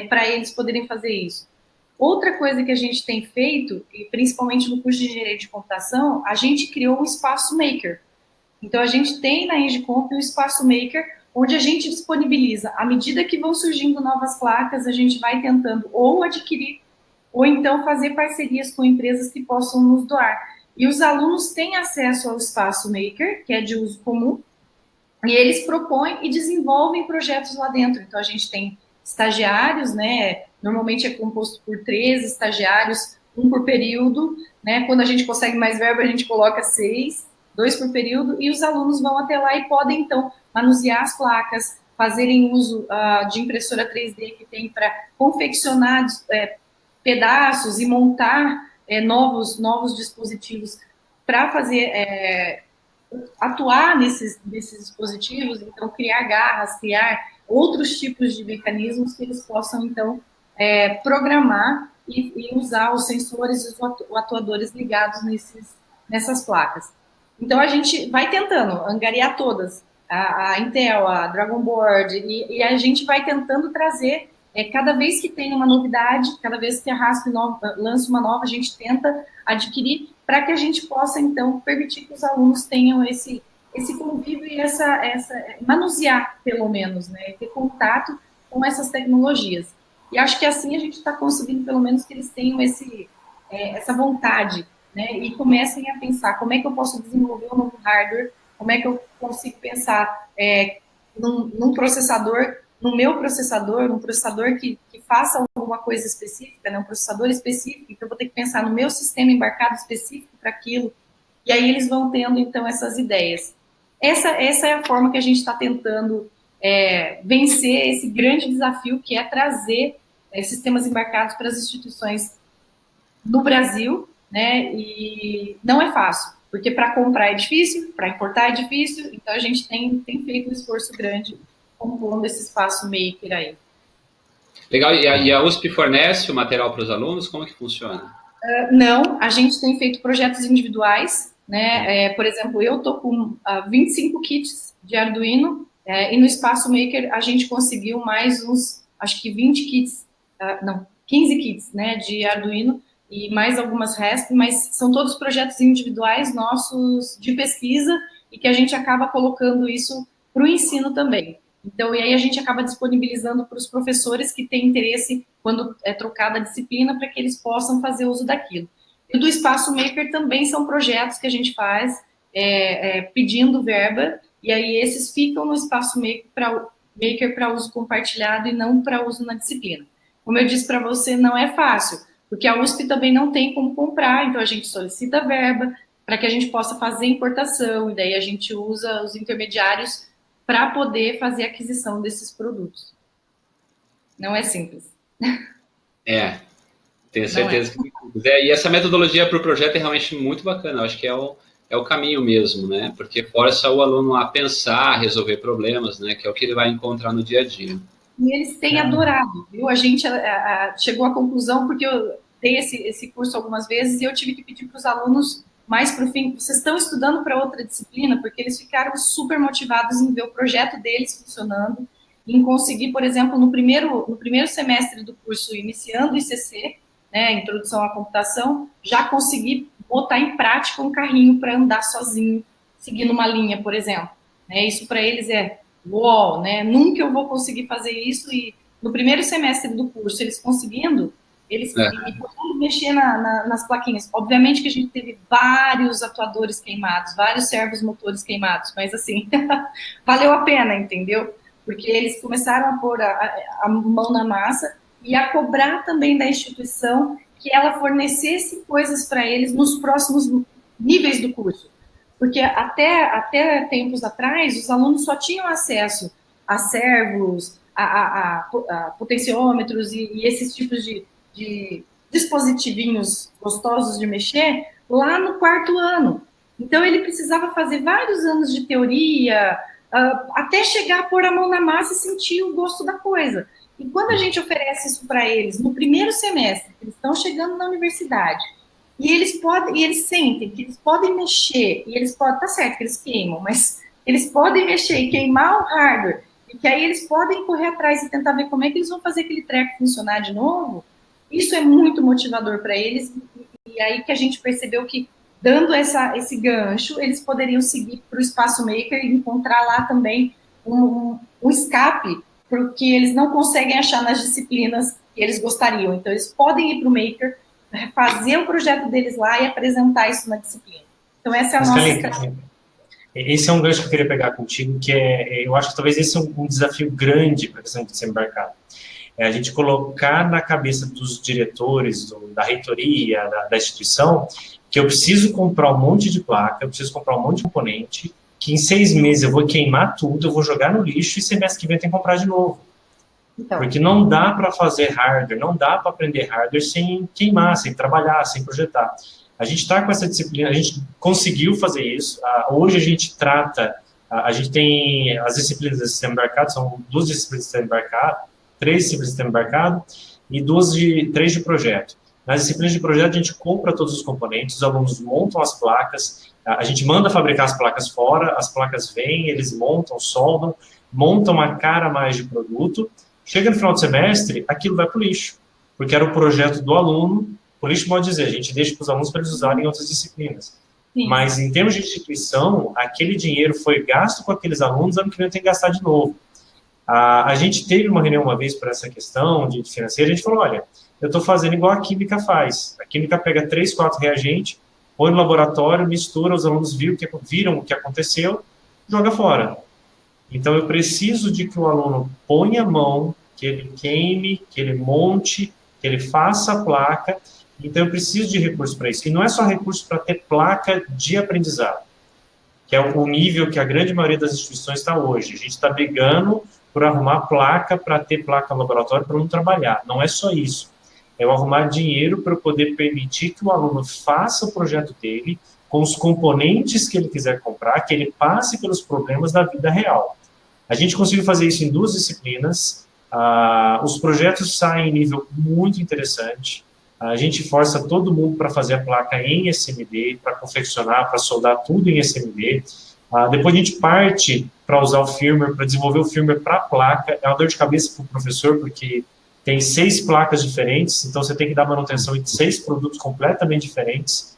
para eles poderem fazer isso. Outra coisa que a gente tem feito, e principalmente no curso de engenharia de computação, a gente criou um espaço maker. Então, a gente tem na EngComp um espaço maker, onde a gente disponibiliza, à medida que vão surgindo novas placas, a gente vai tentando ou adquirir, ou então fazer parcerias com empresas que possam nos doar. E os alunos têm acesso ao espaço maker, que é de uso comum, e eles propõem e desenvolvem projetos lá dentro. Então, a gente tem estagiários, né? Normalmente é composto por 3 estagiários, 1 por período, né? Quando a gente consegue mais verba, a gente coloca 6, 2 por período, e os alunos vão até lá e podem, então, manusear as placas, fazerem uso de impressora 3D que tem para confeccionar pedaços e montar novos dispositivos para fazer atuar nesses dispositivos, então criar garras, criar outros tipos de mecanismos que eles possam, então, programar e usar os sensores e os atuadores ligados nessas placas. Então, a gente vai tentando angariar todas, a Intel, a Dragon Board, e a gente vai tentando trazer, cada vez que tem uma novidade, cada vez que a RASP lança uma nova, a gente tenta adquirir para que a gente possa, então, permitir que os alunos tenham esse convívio e manusear, pelo menos, né, ter contato com essas tecnologias. E acho que assim a gente está conseguindo, pelo menos, que eles tenham essa vontade, né, e comecem a pensar como é que eu posso desenvolver um novo hardware, como é que eu consigo pensar num processador, no meu processador, um processador que faça alguma coisa específica, né, um processador específico, então eu vou ter que pensar no meu sistema embarcado específico para aquilo, e aí eles vão tendo, então, essas ideias. Essa é a forma que a gente está tentando vencer esse grande desafio, que é trazer sistemas embarcados para as instituições no Brasil, né, e não é fácil. Porque para comprar é difícil, para importar é difícil, então a gente tem feito um esforço grande compondo esse espaço maker aí. Legal, e a USP fornece o material para os alunos? Como que funciona? Não, a gente tem feito projetos individuais, né? Por exemplo, eu estou com 25 kits de Arduino, e no Espaço Maker a gente conseguiu mais uns, acho que 20 kits, 15 kits, né, de Arduino, e mais algumas restas, mas são todos projetos individuais nossos de pesquisa, e que a gente acaba colocando isso para o ensino também. Então, e aí a gente acaba disponibilizando para os professores que têm interesse, quando é trocada a disciplina, para que eles possam fazer uso daquilo. E do Espaço Maker também são projetos que a gente faz pedindo verba, e aí esses ficam no Espaço Maker para uso compartilhado e não para uso na disciplina. Como eu disse para você, não é fácil, porque a USP também não tem como comprar, então a gente solicita verba para que a gente possa fazer importação, e daí a gente usa os intermediários para poder fazer a aquisição desses produtos. Não é simples. Tenho certeza que e essa metodologia para o projeto é realmente muito bacana. Eu acho que é o caminho mesmo, né? Porque força o aluno a pensar, resolver problemas, né? Que é o que ele vai encontrar no dia a dia. E eles têm adorado, viu? A gente chegou à conclusão, porque eu dei esse curso algumas vezes e eu tive que pedir para os alunos mais para o fim, vocês estão estudando para outra disciplina, porque eles ficaram super motivados em ver o projeto deles funcionando, em conseguir, por exemplo, no primeiro semestre do curso, iniciando o ICC, né, Introdução à Computação, já conseguir botar em prática um carrinho para andar sozinho, seguindo uma linha, por exemplo. Isso para eles é uau, né? Nunca eu vou conseguir fazer isso, e no primeiro semestre do curso, eles conseguindo, eles podendo mexer nas plaquinhas. Obviamente que a gente teve vários atuadores queimados, vários servos motores queimados, mas assim, valeu a pena, entendeu? Porque eles começaram a pôr a mão na massa e a cobrar também da instituição que ela fornecesse coisas para eles nos próximos níveis do curso. Porque até tempos atrás, os alunos só tinham acesso a servos, a potenciômetros e esses tipos de dispositivinhos gostosos de mexer lá no 4º ano. Então, ele precisava fazer vários anos de teoria, até chegar a pôr a mão na massa e sentir o gosto da coisa. E quando a gente oferece isso para eles no primeiro semestre, eles estão chegando na universidade, e eles sentem que eles podem mexer, e eles podem, tá certo que eles queimam, mas eles podem mexer e queimar o hardware, e que aí eles podem correr atrás e tentar ver como é que eles vão fazer aquele treco funcionar de novo. Isso é muito motivador para eles, e aí que a gente percebeu que, dando esse gancho, eles poderiam seguir para o Espaço Maker e encontrar lá também um escape, porque eles não conseguem achar nas disciplinas que eles gostariam. Então, eles podem ir para o Maker, fazer o projeto deles lá e apresentar isso na disciplina. Então, essa é a nossa estratégia. Esse é um gancho que eu queria pegar contigo, que eu acho que talvez esse é um desafio grande para a questão de ser embarcado. É a gente colocar na cabeça dos diretores, da reitoria, da instituição, que eu preciso comprar um monte de placa, eu preciso comprar um monte de componente, que em 6 meses eu vou queimar tudo, eu vou jogar no lixo e semestre que vem eu tenho que comprar de novo. Então, porque não dá para fazer hardware, não dá para aprender hardware sem queimar, sem trabalhar, sem projetar. A gente está com essa disciplina, a gente conseguiu fazer isso. Hoje a gente trata, a gente tem as disciplinas do sistema embarcado, são 2 disciplinas do sistema embarcado, 3 disciplinas do sistema embarcado e 3 de projeto. Nas disciplinas de projeto, a gente compra todos os componentes, os alunos montam as placas, a gente manda fabricar as placas fora, as placas vêm, eles montam, soldam, montam uma cara a mais de produto. Chega no final do semestre, aquilo vai para o lixo, porque era o projeto do aluno. O lixo pode dizer, a gente deixa para os alunos para eles usarem em outras disciplinas. Sim. Mas, em termos de instituição, aquele dinheiro foi gasto com aqueles alunos, ano que vem tem que gastar de novo. A gente teve uma reunião uma vez por essa questão de financeira, a gente falou, olha, eu estou fazendo igual a Química faz. A Química pega 3, 4 reagentes, põe no laboratório, mistura, os alunos viram o que aconteceu, joga fora. Então, eu preciso de que o aluno ponha a mão, que ele queime, que ele monte, que ele faça a placa. Então, eu preciso de recursos para isso. E não é só recurso para ter placa de aprendizado, que é o nível que a grande maioria das instituições está hoje. A gente está brigando por arrumar placa para ter placa no laboratório para não trabalhar. Não é só isso. É o arrumar dinheiro para poder permitir que o aluno faça o projeto dele, com os componentes que ele quiser comprar, que ele passe pelos problemas da vida real. A gente conseguiu fazer isso em 2 disciplinas, os projetos saem em nível muito interessante, a gente força todo mundo para fazer a placa em SMD, para confeccionar, para soldar tudo em SMD. Depois a gente parte para usar o firmware, para desenvolver o firmware para a placa. É uma dor de cabeça para o professor, porque tem 6 placas diferentes, então você tem que dar manutenção em 6 produtos completamente diferentes.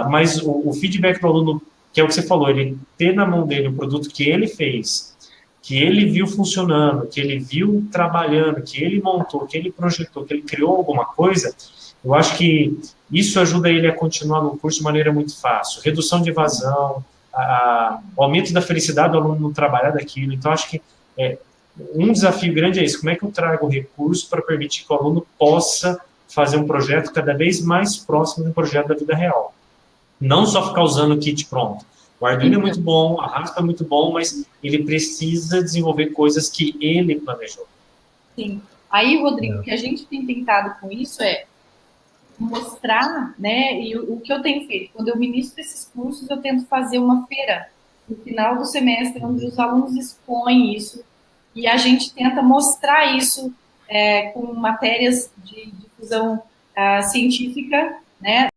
Mas o feedback do aluno, que é o que você falou, ele ter na mão dele um produto que ele fez, que ele viu funcionando, que ele viu trabalhando, que ele montou, que ele projetou, que ele criou alguma coisa, eu acho que isso ajuda ele a continuar no curso de maneira muito fácil. Redução de evasão, o aumento da felicidade do aluno no trabalhar daquilo. Então, acho que um desafio grande é isso, como é que eu trago recurso para permitir que o aluno possa fazer um projeto cada vez mais próximo do projeto da vida real. Não só ficar usando o kit pronto. O Arduino é muito bom, a Raspa é muito bom, mas ele precisa desenvolver coisas que ele planejou. Sim. Aí, Rodrigo, o que a gente tem tentado com isso é mostrar, né, e o que eu tenho feito. Quando eu ministro esses cursos, eu tento fazer uma feira no final do semestre, onde os alunos expõem isso, e a gente tenta mostrar isso com matérias de difusão científica, né,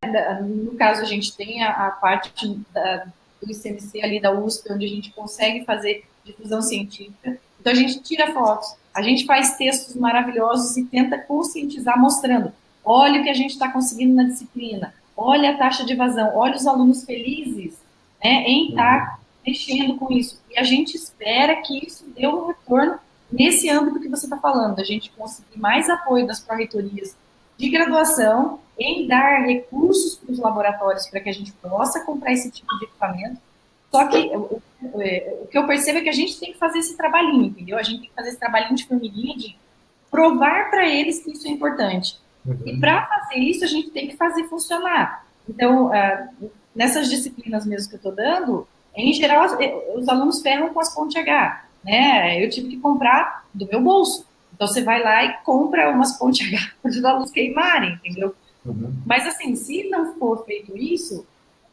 no caso a gente tem a parte do ICMC ali da USP, onde a gente consegue fazer difusão científica, então a gente tira fotos, a gente faz textos maravilhosos e tenta conscientizar, mostrando, olha o que a gente está conseguindo na disciplina, olha a taxa de evasão, olha os alunos felizes, né, em estar mexendo com isso. E a gente espera que isso dê um retorno nesse âmbito que você está falando, a gente conseguir mais apoio das pró-reitorias de graduação em dar recursos para os laboratórios para que a gente possa comprar esse tipo de equipamento. Só que o que eu percebo é que a gente tem que fazer esse trabalhinho, entendeu? A gente tem que fazer esse trabalhinho de formiguinha, de provar para eles que isso é importante. E para fazer isso, a gente tem que fazer funcionar. Então, nessas disciplinas mesmo que eu estou dando, em geral, os alunos ferram com as pontes H, né? Eu tive que comprar do meu bolso. Então, você vai lá e compra umas pontes H para os alunos queimarem, entendeu? Mas, assim, se não for feito isso,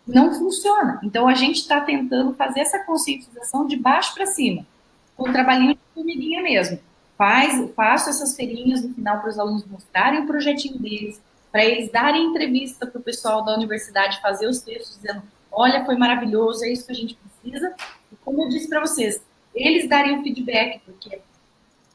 não funciona. Então, a gente está tentando fazer essa conscientização de baixo para cima, com um trabalhinho de formiguinha mesmo. Faço essas feirinhas no final para os alunos mostrarem o projetinho deles, para eles darem entrevista para o pessoal da universidade, fazer os textos dizendo, olha, foi maravilhoso, é isso que a gente precisa. E como eu disse para vocês, eles darem o feedback, porque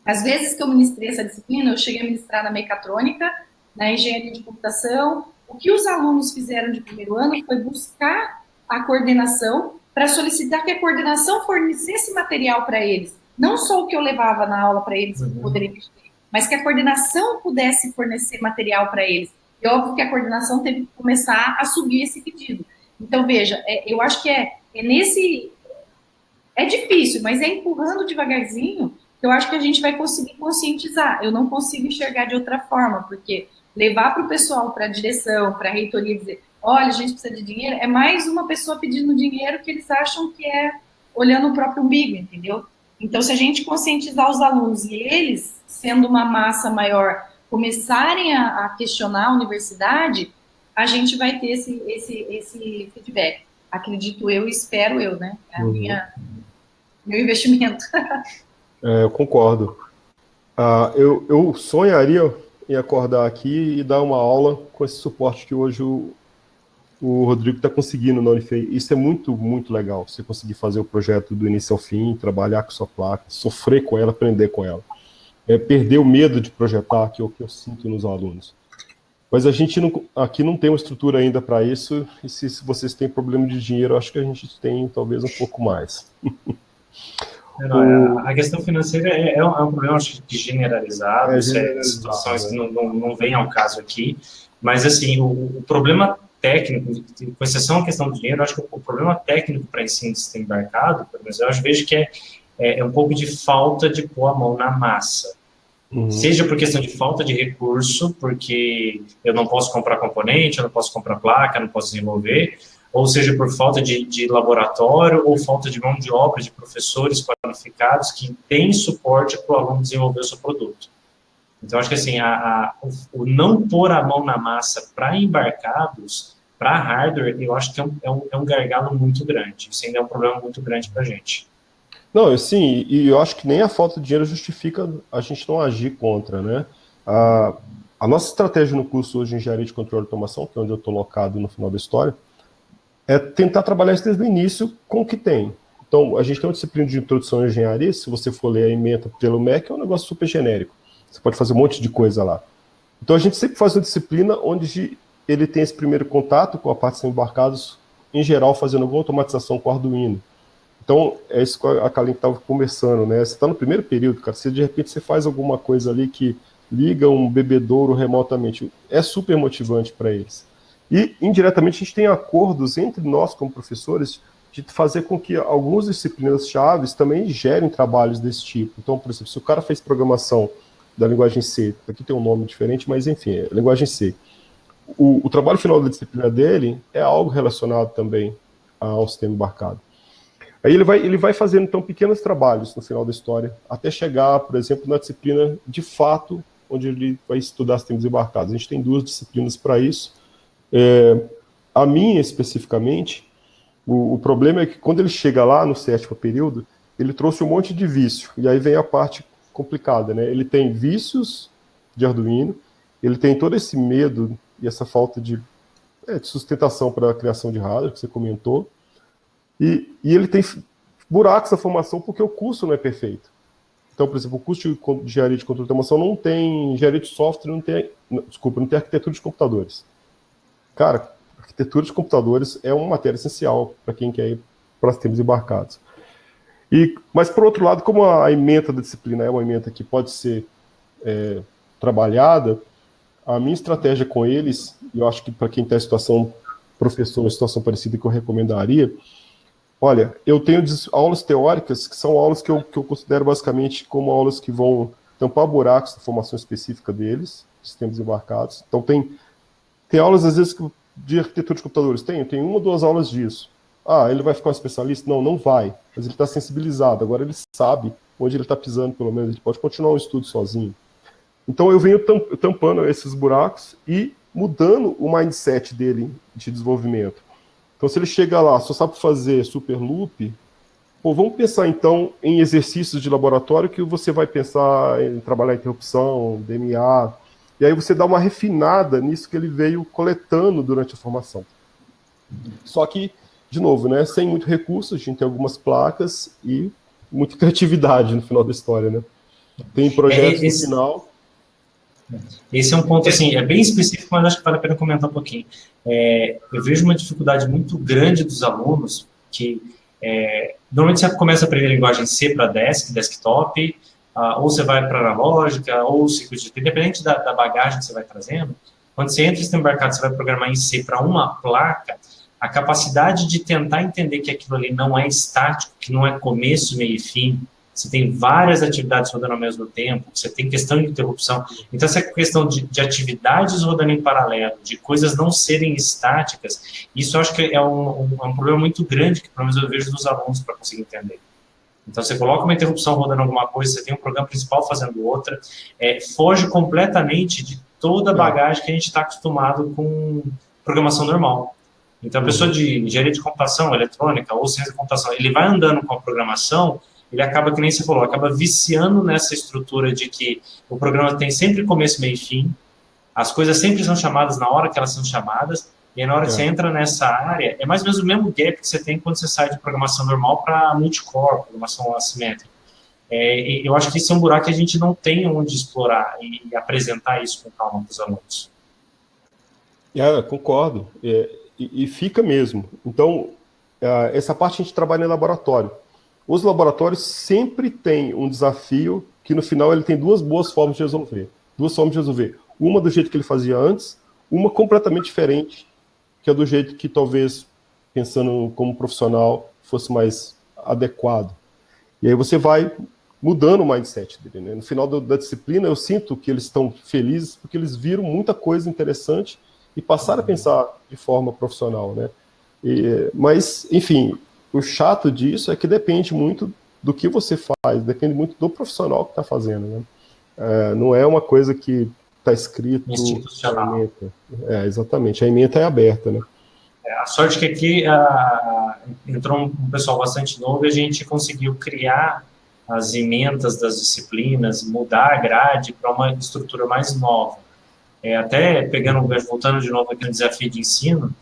às vezes que eu ministrei essa disciplina, eu cheguei a ministrar na mecatrônica, na engenharia de computação. O que os alunos fizeram de primeiro ano foi buscar a coordenação para solicitar que a coordenação fornecesse material para eles. Não só o que eu levava na aula para eles poderem mexer, mas que a coordenação pudesse fornecer material para eles. E óbvio que a coordenação teve que começar a subir esse pedido. Então, veja, eu acho que é difícil, mas é empurrando devagarzinho que eu acho que a gente vai conseguir conscientizar. Eu não consigo enxergar de outra forma, porque levar para o pessoal, para a direção, para a reitoria, dizer, olha, a gente precisa de dinheiro, é mais uma pessoa pedindo dinheiro que eles acham que é olhando o próprio umbigo, entendeu? Então, se a gente conscientizar os alunos e eles, sendo uma massa maior, começarem a questionar a universidade, a gente vai ter esse feedback. Acredito eu e espero eu, né? É meu investimento. Eu concordo. Eu sonharia em acordar aqui e dar uma aula com esse suporte que hoje o Rodrigo está conseguindo na Unifei. Isso é muito, muito legal, você conseguir fazer o projeto do início ao fim, trabalhar com sua placa, sofrer com ela, aprender com ela. Perder o medo de projetar, que é o que eu sinto nos alunos. Mas a gente aqui não tem uma estrutura ainda para isso, e se vocês têm problema de dinheiro, eu acho que a gente tem talvez um pouco mais. A questão financeira é um problema, acho que generalizado, situações que não vêm ao caso aqui, mas assim, o problema técnico, com exceção à questão do dinheiro, acho que o problema técnico para ensino de sistema embarcado, pelo menos eu vejo que é um pouco de falta de pôr a mão na massa. Seja por questão de falta de recurso, porque eu não posso comprar componente, eu não posso comprar placa, eu não posso desenvolver, ou seja por falta de laboratório, ou falta de mão de obra de professores qualificados que têm suporte para o aluno desenvolver o seu produto. Então, acho que assim, o não pôr a mão na massa para embarcados para hardware, eu acho que é um gargalo muito grande. Isso ainda é um problema muito grande para a gente. Não, sim, e eu acho que nem a falta de dinheiro justifica a gente não agir contra, né? A nossa estratégia no curso hoje em Engenharia de Controle e Automação, que é onde eu estou locado no final da história, é tentar trabalhar isso desde o início com o que tem. Então, a gente tem uma disciplina de introdução à engenharia, se você for ler a ementa pelo MEC, é um negócio super genérico. Você pode fazer um monte de coisa lá. Então, a gente sempre faz uma disciplina onde ele tem esse primeiro contato com a parte de embarcados, em geral, fazendo alguma automatização com Arduino. Então, é isso que a Kaline estava conversando, né? Você está no primeiro período, cara, se de repente você faz alguma coisa ali que liga um bebedouro remotamente, é super motivante para eles. E, indiretamente, a gente tem acordos entre nós, como professores, de fazer com que algumas disciplinas chaves também gerem trabalhos desse tipo. Então, por exemplo, se o cara fez programação da linguagem C, aqui tem um nome diferente, mas enfim, é linguagem C. O trabalho final da disciplina dele é algo relacionado também ao sistema embarcado. Aí ele vai fazendo, então, pequenos trabalhos no final da história, até chegar, por exemplo, na disciplina de fato, onde ele vai estudar sistemas embarcados. A gente tem 2 disciplinas para isso. A minha, especificamente, o problema é que quando ele chega lá no 7º período, ele trouxe um monte de vício. E aí vem a parte complicada, né? Ele tem vícios de Arduino, ele tem todo esse medo e essa falta de sustentação para a criação de hardware, que você comentou, e ele tem buracos na formação porque o curso não é perfeito. Então, por exemplo, o curso de engenharia de controle de automação não tem engenharia de software, não tem arquitetura de computadores. Cara, arquitetura de computadores é uma matéria essencial para quem quer ir para sistemas embarcados. Mas, por outro lado, como a ementa da disciplina é uma ementa que pode ser trabalhada, a minha estratégia com eles, e eu acho que para quem está em situação, professor, uma situação parecida que eu recomendaria, olha, eu tenho aulas teóricas, que são aulas que eu considero basicamente como aulas que vão tampar buracos da formação específica deles, sistemas embarcados. Então, tem aulas, às vezes, de arquitetura de computadores. Tem 1 ou 2 aulas disso. Ele vai ficar um especialista? Não vai. Mas ele está sensibilizado. Agora ele sabe onde ele está pisando, pelo menos. Ele pode continuar o estudo sozinho. Então eu venho tampando esses buracos e mudando o mindset dele de desenvolvimento. Então se ele chega lá, só sabe fazer super loop, vamos pensar então em exercícios de laboratório que você vai pensar em trabalhar interrupção, DMA, e aí você dá uma refinada nisso que ele veio coletando durante a formação. Só que, de novo, né, sem muito recurso, a gente tem algumas placas e muita criatividade no final da história, né? Tem projetos no final. Esse é um ponto, assim, é bem específico, mas acho que vale a pena comentar um pouquinho. Eu vejo uma dificuldade muito grande dos alunos que, normalmente você começa a aprender linguagem C para desktop, ou você vai para analógica, ou circuito, independente da bagagem que você vai trazendo, quando você entra no sistema embarcado, você vai programar em C para uma placa, a capacidade de tentar entender que aquilo ali não é estático, que não é começo, meio e fim, você tem várias atividades rodando ao mesmo tempo, você tem questão de interrupção. Então, essa questão de atividades rodando em paralelo, de coisas não serem estáticas, isso eu acho que é um problema muito grande que, pelo menos, eu vejo dos alunos para conseguir entender. Então, você coloca uma interrupção rodando alguma coisa, você tem um programa principal fazendo outra, foge completamente de toda a bagagem que a gente está acostumado com programação normal. Então, a pessoa de engenharia de computação, eletrônica ou ciência de computação, ele vai andando com a programação, ele acaba, que nem você falou, acaba viciando nessa estrutura de que o programa tem sempre começo, meio e fim, as coisas sempre são chamadas na hora que elas são chamadas, e aí na hora que você entra nessa área, é mais ou menos o mesmo gap que você tem quando você sai de programação normal para multicore, programação assimétrica. Eu acho que esse é um buraco que a gente não tem onde explorar e apresentar isso com calma para os alunos. Concordo, e fica mesmo. Então, essa parte a gente trabalha em laboratório. Os laboratórios sempre têm um desafio que, no final, ele tem 2 boas formas de resolver. 2 formas de resolver. Uma do jeito que ele fazia antes, uma completamente diferente, que é do jeito que, talvez, pensando como profissional, fosse mais adequado. E aí você vai mudando o mindset dele, né? No final da disciplina, eu sinto que eles estão felizes porque eles viram muita coisa interessante e passaram a pensar de forma profissional, né? Mas, enfim, o chato disso é que depende muito do que você faz, depende muito do profissional que está fazendo, né? Não é uma coisa que está escrito na ementa. Exatamente, a ementa é aberta, né? A sorte que aqui entrou um pessoal bastante novo e a gente conseguiu criar as emendas das disciplinas, mudar a grade para uma estrutura mais nova. Até voltando de novo aqui no desafio de ensino,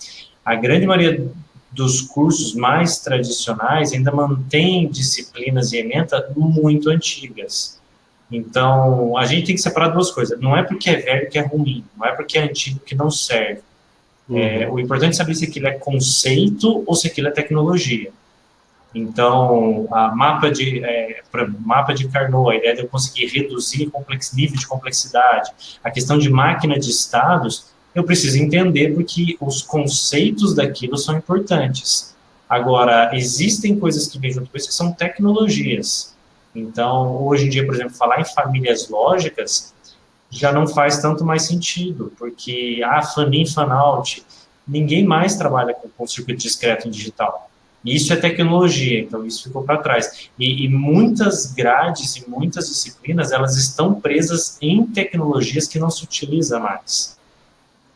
a grande maioria dos cursos mais tradicionais ainda mantém disciplinas e ementa muito antigas. Então, a gente tem que separar duas coisas. Não é porque é velho que é ruim, não é porque é antigo que não serve. O importante é saber se aquilo é conceito ou se aquilo é tecnologia. Então, mapa de Carnot, a ideia de eu conseguir reduzir o nível de complexidade, a questão de máquina de estados, eu preciso entender porque os conceitos daquilo são importantes. Agora, existem coisas que vêm junto com isso que são tecnologias. Então, hoje em dia, por exemplo, falar em famílias lógicas já não faz tanto mais sentido, porque fan-in, fan-out, ninguém mais trabalha com circuito discreto em digital. Isso é tecnologia, então isso ficou para trás. E muitas grades e muitas disciplinas, elas estão presas em tecnologias que não se utiliza mais.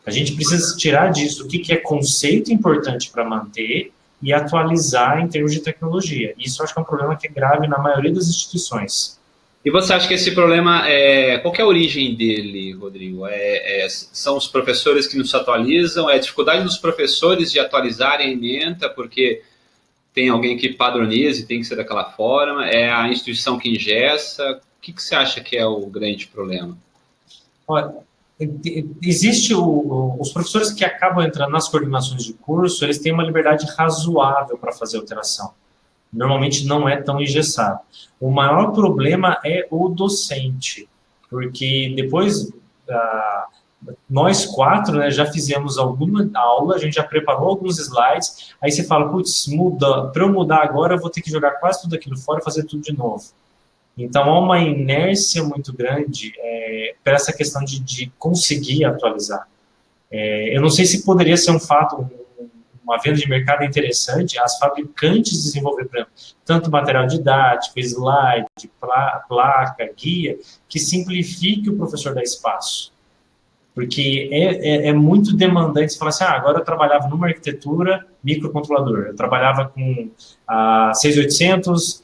A gente precisa tirar disso o que é conceito importante para manter e atualizar em termos de tecnologia. Isso eu acho que é um problema que é grave na maioria das instituições. E você acha que esse problema, qual que é a origem dele, Rodrigo? São os professores que não se atualizam? É a dificuldade dos professores de atualizarem a ementa, porque tem alguém que padroniza e tem que ser daquela forma? É a instituição que engessa? O que você acha que é o grande problema? Olha, existe os professores que acabam entrando nas coordenações de curso, eles têm uma liberdade razoável para fazer alteração. Normalmente não é tão engessado. O maior problema é o docente, porque depois nós quatro, né, já fizemos alguma aula, a gente já preparou alguns slides, aí você fala, putz, para eu mudar agora eu vou ter que jogar quase tudo aquilo fora e fazer tudo de novo. Então, há uma inércia muito grande para essa questão de conseguir atualizar. Eu não sei se poderia ser um fato, uma venda de mercado interessante, as fabricantes desenvolver, por exemplo, tanto material didático, slide, placa, guia, que simplifique o professor dar espaço. Porque é muito demandante você falar assim, agora eu trabalhava numa arquitetura microcontrolador, eu trabalhava com 6800,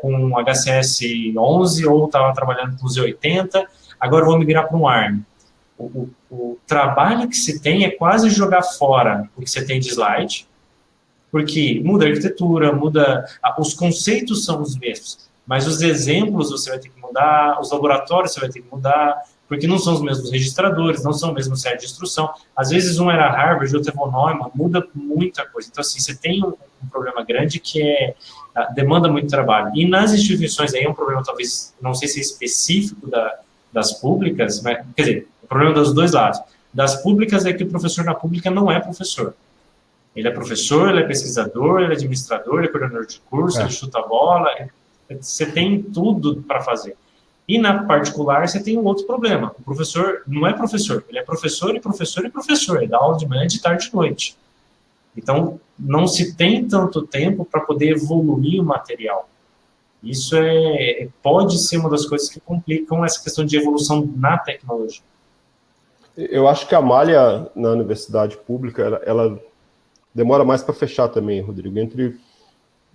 com HCS 11, ou estava trabalhando com Z80, agora eu vou migrar para um ARM. O trabalho que se tem é quase jogar fora o que você tem de slide, porque muda a arquitetura, os conceitos são os mesmos, mas os exemplos você vai ter que mudar, os laboratórios você vai ter que mudar, porque não são os mesmos registradores, não são o mesmo série de instrução. Às vezes um era Harvard, outro é von Neumann, muda muita coisa. Então, assim, você tem um problema grande que demanda muito trabalho. E nas instituições, aí é um problema, talvez, não sei se é específico das públicas, mas, quer dizer, o problema dos dois lados. Das públicas é que o professor na pública não é professor. Ele é professor, ele é pesquisador, ele é administrador, ele é coordenador de curso, ele chuta a bola, você tem tudo para fazer. E na particular, você tem um outro problema. O professor não é professor, ele é professor e professor e professor. Ele dá aula de manhã, de tarde e de noite. Então, não se tem tanto tempo para poder evoluir o material. Isso pode ser uma das coisas que complicam essa questão de evolução na tecnologia. Eu acho que a malha na universidade pública, ela demora mais para fechar também, Rodrigo, entre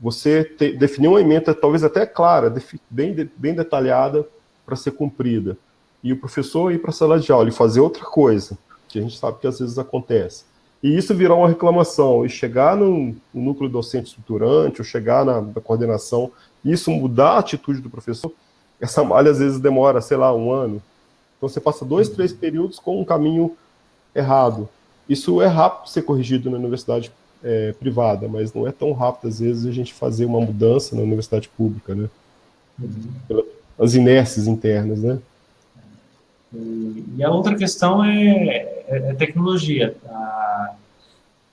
você definir uma ementa talvez até clara, bem detalhada, para ser cumprida, e o professor ir para a sala de aula e fazer outra coisa, que a gente sabe que às vezes acontece. E isso virar uma reclamação, e chegar no núcleo docente estruturante, ou chegar na coordenação, e isso mudar a atitude do professor, essa malha às vezes demora, sei lá, 1 ano. Então você passa 2, 3 períodos com um caminho errado. Isso é rápido de ser corrigido na universidade privada, mas não é tão rápido, às vezes, a gente fazer uma mudança na universidade pública, né? As inércias internas, né? E a outra questão é tecnologia.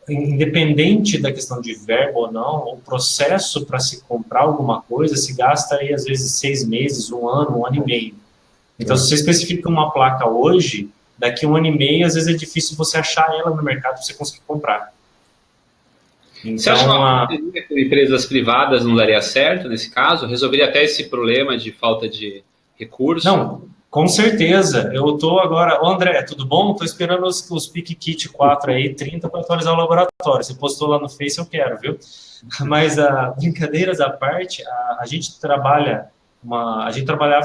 Independente da questão de verbo ou não, o processo para se comprar alguma coisa se gasta aí, às vezes, 6 meses, 1 ano, 1 ano e meio. Então, se você especifica uma placa hoje, daqui a 1 ano e meio, às vezes é difícil você achar ela no mercado para você conseguir comprar. Então, você acha que empresas privadas não daria certo nesse caso? Resolveria até esse problema de falta de recurso? Não, Com certeza. Eu estou agora... Ô, André, tudo bom? Estou esperando os PicKit 4 aí, 30 para atualizar o laboratório. Você postou lá no Face, eu quero, viu? Mas, brincadeiras à parte, a gente trabalhava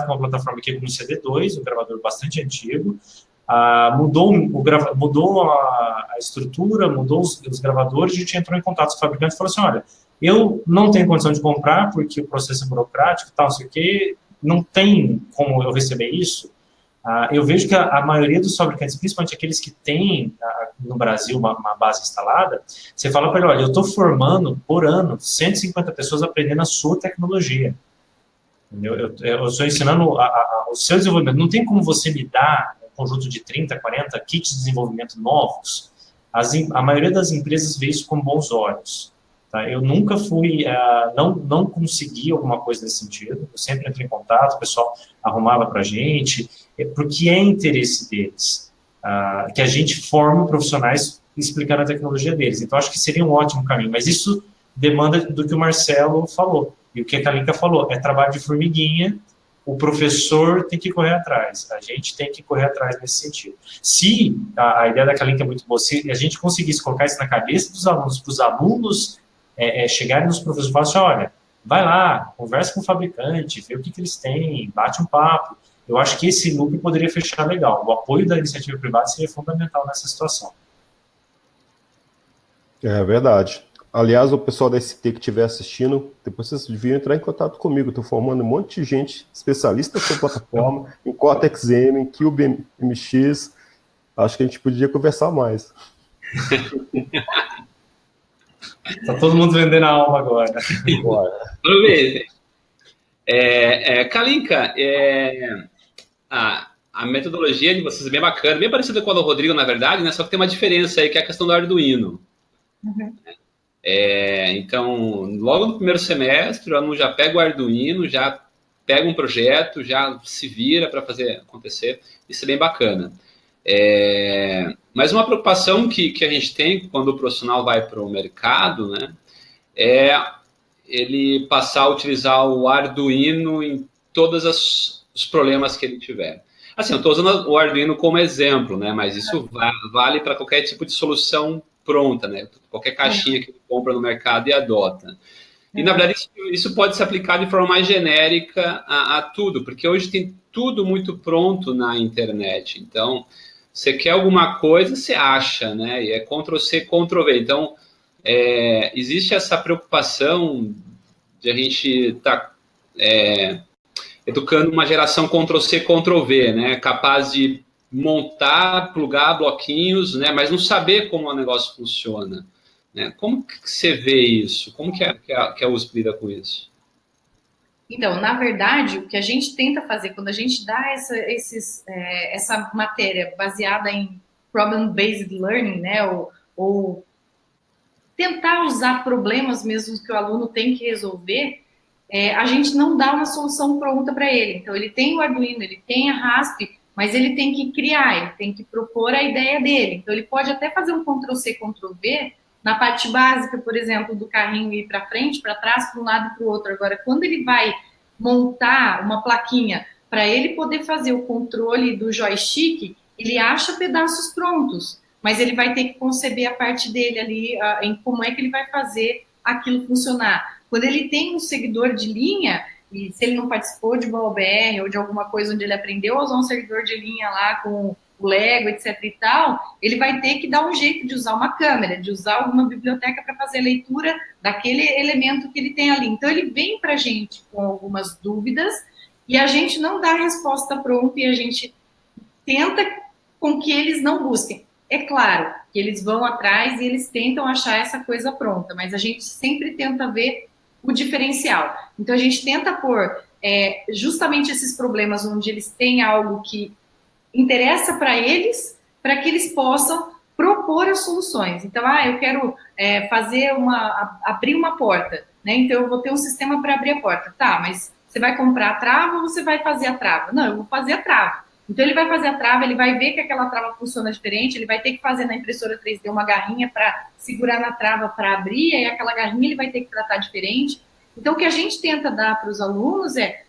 com uma plataforma aqui como o CD2, um gravador bastante antigo. Mudou a estrutura, mudou os gravadores, a gente entrou em contato com o fabricante e falou assim, olha, eu não tenho condição de comprar porque o processo é burocrático, tal, não sei o quê, não tem como eu receber isso. Eu vejo que a maioria dos fabricantes, principalmente aqueles que têm no Brasil uma base instalada, você fala para ele, olha, eu estou formando por ano 150 pessoas aprendendo a sua tecnologia. Eu estou ensinando o seu desenvolvimento. Não tem como você me dar um conjunto de 30, 40 kits de desenvolvimento novos. A maioria das empresas vê isso com bons olhos. Tá? Eu nunca fui, não consegui alguma coisa nesse sentido. Eu sempre entrei em contato, o pessoal arrumava para a gente, porque é interesse deles. Que a gente forme profissionais explicando a tecnologia deles. Então, acho que seria um ótimo caminho. Mas isso demanda do que o Marcelo falou. E o que a Kalinka falou, é trabalho de formiguinha, o professor tem que correr atrás, a gente tem que correr atrás nesse sentido. Se a ideia da Kalinka é muito boa, se a gente conseguisse colocar isso na cabeça dos alunos, para os alunos chegarem nos professores e falarem assim, olha, vai lá, conversa com o fabricante, vê o que eles têm, bate um papo. Eu acho que esse loop poderia fechar legal. O apoio da iniciativa privada seria fundamental nessa situação. É verdade. Aliás, o pessoal da ST que estiver assistindo, depois vocês deviam entrar em contato comigo. Estou formando um monte de gente especialista na sua plataforma, em Cortex-M, em CubeMX. Acho que a gente podia conversar mais. Está todo mundo vendendo a alma agora. Vamos ver. Kalinka, a metodologia de vocês é bem bacana, bem parecida com a do Rodrigo, na verdade, né? Só que tem uma diferença aí, que é a questão do Arduino. Uhum. Então, logo no primeiro semestre, o aluno já pega o Arduino, já pega um projeto, já se vira para fazer acontecer. Isso é bem bacana. Mas uma preocupação que a gente tem quando o profissional vai para o mercado, né, é ele passar a utilizar o Arduino em todos os problemas que ele tiver. Assim, eu estou usando o Arduino como exemplo, né, mas isso vale para qualquer tipo de solução pronta, né? Qualquer caixinha que ele compra no mercado e adota. E, na verdade, isso pode se aplicar de forma mais genérica a tudo, porque hoje tem tudo muito pronto na internet. Então, você quer alguma coisa, você acha, né? E é Ctrl+C, Ctrl+V. Então, existe essa preocupação de a gente estar educando uma geração Ctrl+C, Ctrl+V, né? Capaz de montar, plugar bloquinhos, né? Mas não saber como o negócio funciona. Né? Como que você vê isso? Como que a USP lida com isso? Então, na verdade, o que a gente tenta fazer quando a gente dá essa matéria baseada em problem-based learning, né? Ou tentar usar problemas mesmo que o aluno tem que resolver, a gente não dá uma solução pronta para ele. Então, ele tem o Arduino, ele tem a RASP, mas ele tem que criar, ele tem que propor a ideia dele. Então, ele pode até fazer um Ctrl+C, Ctrl+V na parte básica, por exemplo, do carrinho ir para frente, para trás, para um lado e para o outro. Agora, quando ele vai montar uma plaquinha para ele poder fazer o controle do joystick, ele acha pedaços prontos, mas ele vai ter que conceber a parte dele ali, em como é que ele vai fazer aquilo funcionar. Quando ele tem um seguidor de linha, e se ele não participou de uma OBR ou de alguma coisa onde ele aprendeu a usar um seguidor de linha lá com o Lego, etc e tal, ele vai ter que dar um jeito de usar uma câmera, de usar alguma biblioteca para fazer a leitura daquele elemento que ele tem ali. Então, ele vem para a gente com algumas dúvidas e a gente não dá a resposta pronta e a gente tenta com que eles não busquem. É claro que eles vão atrás e eles tentam achar essa coisa pronta, mas a gente sempre tenta ver o diferencial. Então, a gente tenta pôr justamente esses problemas onde eles têm algo que interessa para eles, para que eles possam propor as soluções. Então, eu quero abrir uma porta, né? Então, eu vou ter um sistema para abrir a porta. Tá, mas você vai comprar a trava ou você vai fazer a trava? Não, eu vou fazer a trava. Então, ele vai fazer a trava, ele vai ver que aquela trava funciona diferente, ele vai ter que fazer na impressora 3D uma garrinha para segurar na trava para abrir, e aquela garrinha ele vai ter que tratar diferente. Então, o que a gente tenta dar para os alunos é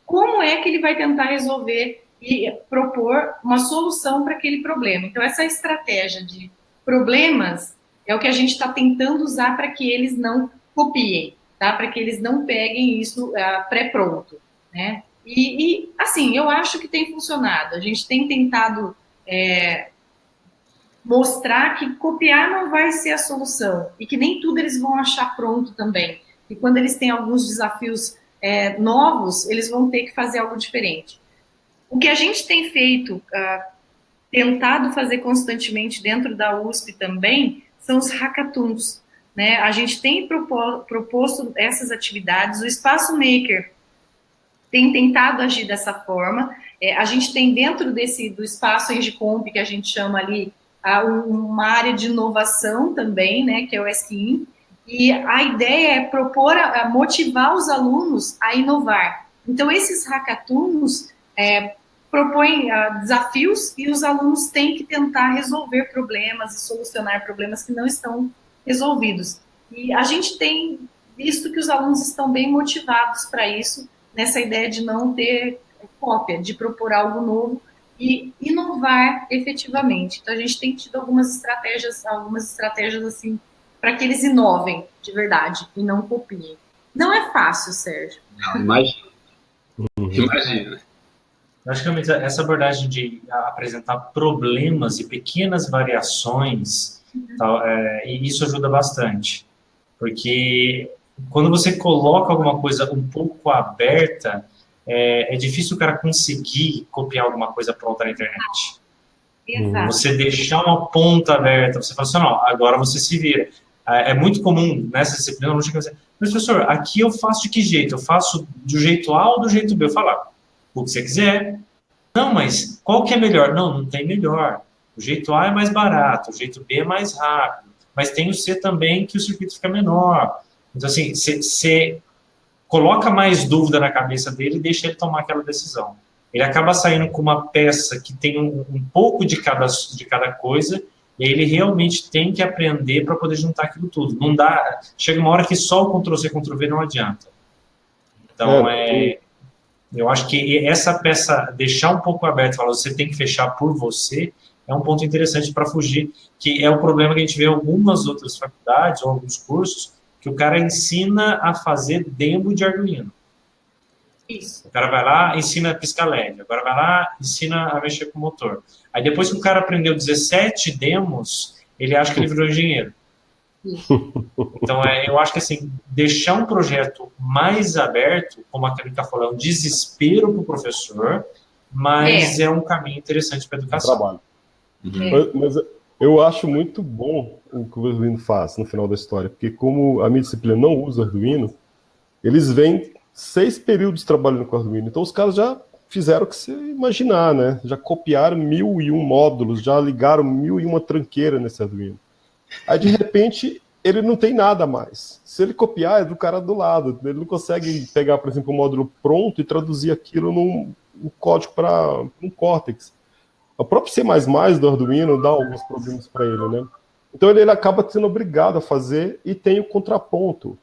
como é que ele vai tentar resolver e propor uma solução para aquele problema. Então, essa estratégia de problemas é o que a gente está tentando usar para que eles não copiem, tá? Para que eles não peguem isso pré-pronto, né? E, assim, eu acho que tem funcionado. A gente tem tentado mostrar que copiar não vai ser a solução e que nem tudo eles vão achar pronto também. E quando eles têm alguns desafios novos, eles vão ter que fazer algo diferente. O que a gente tem feito, tentado fazer constantemente dentro da USP também, são os hackathons, né? A gente tem proposto essas atividades, o Espaço Maker tem tentado agir dessa forma. A gente tem dentro do espaço Engicomp, que a gente chama ali, uma área de inovação também, né, que é o SIM, e a ideia é propor, motivar os alunos a inovar. Então, esses hackathons propõem desafios e os alunos têm que tentar resolver problemas e solucionar problemas que não estão resolvidos. E a gente tem visto que os alunos estão bem motivados para isso, nessa ideia de não ter cópia, de propor algo novo e inovar efetivamente. Então, a gente tem tido algumas estratégias assim, para que eles inovem de verdade e não copiem. Não é fácil, Sérgio. Não, imagina. Imagina. Acho que essa abordagem de apresentar problemas e pequenas variações, e isso ajuda bastante. Porque quando você coloca alguma coisa um pouco aberta, é difícil o cara conseguir copiar alguma coisa pronta na internet. Exato. Você deixar uma ponta aberta, você fala assim, não, agora você se vira. É muito comum nessa disciplina, não chega a dizer, mas professor, aqui eu faço de que jeito? Eu faço do jeito A ou do jeito B? Eu falo, o que você quiser. Não, mas qual que é melhor? Não tem melhor. O jeito A é mais barato, o jeito B é mais rápido. Mas tem o C também, que o circuito fica menor. Então, assim, você coloca mais dúvida na cabeça dele e deixa ele tomar aquela decisão. Ele acaba saindo com uma peça que tem um pouco de cada coisa, e ele realmente tem que aprender para poder juntar aquilo tudo. Não dá, chega uma hora que só o Ctrl-C, Ctrl-V não adianta. Então, eu acho que essa peça, deixar um pouco aberto, falar, você tem que fechar por você, é um ponto interessante para fugir, que é o problema que a gente vê em algumas outras faculdades ou alguns cursos, que o cara ensina a fazer demo de Arduino. Isso. O cara vai lá, ensina a piscar LED, agora vai lá, ensina a mexer com o motor. Aí depois que o cara aprendeu 17 demos, ele acha que ele virou engenheiro. Então, eu acho que assim, deixar um projeto mais aberto, como a Clínica falou, é um desespero para o professor, mas é um caminho interessante para a educação. Trabalho. Mas eu acho muito bom o que o Arduino faz no final da história, porque como a minha disciplina não usa Arduino, eles vêm 6 períodos trabalhando com Arduino, então os caras já fizeram o que você imaginar, né? Já copiaram 1001 módulos, já ligaram 1001 tranqueira nesse Arduino. Aí, de repente, ele não tem nada mais. Se ele copiar, é do cara do lado. Ele não consegue pegar, por exemplo, um módulo pronto e traduzir aquilo num código para um Cortex. O próprio C++ do Arduino dá alguns problemas para ele, né? Então ele acaba sendo obrigado a fazer e tem o contraponto.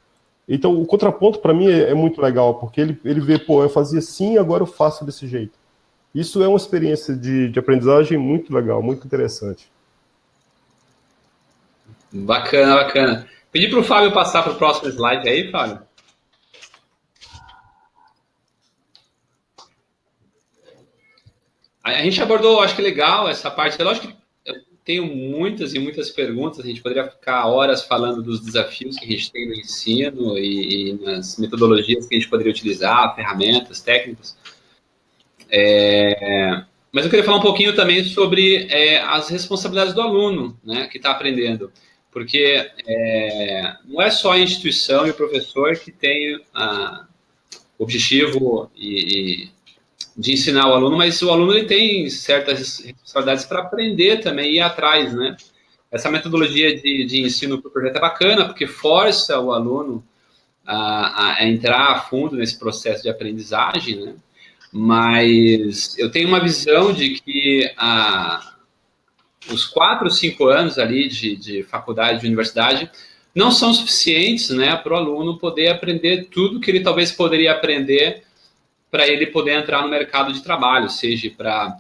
Então o contraponto para mim é muito legal, porque ele vê, pô, eu fazia assim, agora eu faço desse jeito. Isso é uma experiência de aprendizagem muito legal, muito interessante. Bacana, bacana. Pedi para o Fábio passar para o próximo slide aí, Fábio. A gente abordou, acho que legal, essa parte. É lógico que eu tenho muitas e muitas perguntas, a gente poderia ficar horas falando dos desafios que a gente tem no ensino e nas metodologias que a gente poderia utilizar, ferramentas, técnicas. Mas eu queria falar um pouquinho também sobre as responsabilidades do aluno, né, que está aprendendo. Porque não é só a instituição e o professor que tem o objetivo de ensinar o aluno, mas o aluno ele tem certas responsabilidades para aprender também e ir atrás, né? Essa metodologia de ensino por projeto é bacana, porque força o aluno a entrar a fundo nesse processo de aprendizagem, né? Mas eu tenho uma visão de que os 4 ou 5 anos ali de faculdade, de universidade, não são suficientes, né, para o aluno poder aprender tudo que ele talvez poderia aprender para ele poder entrar no mercado de trabalho, seja para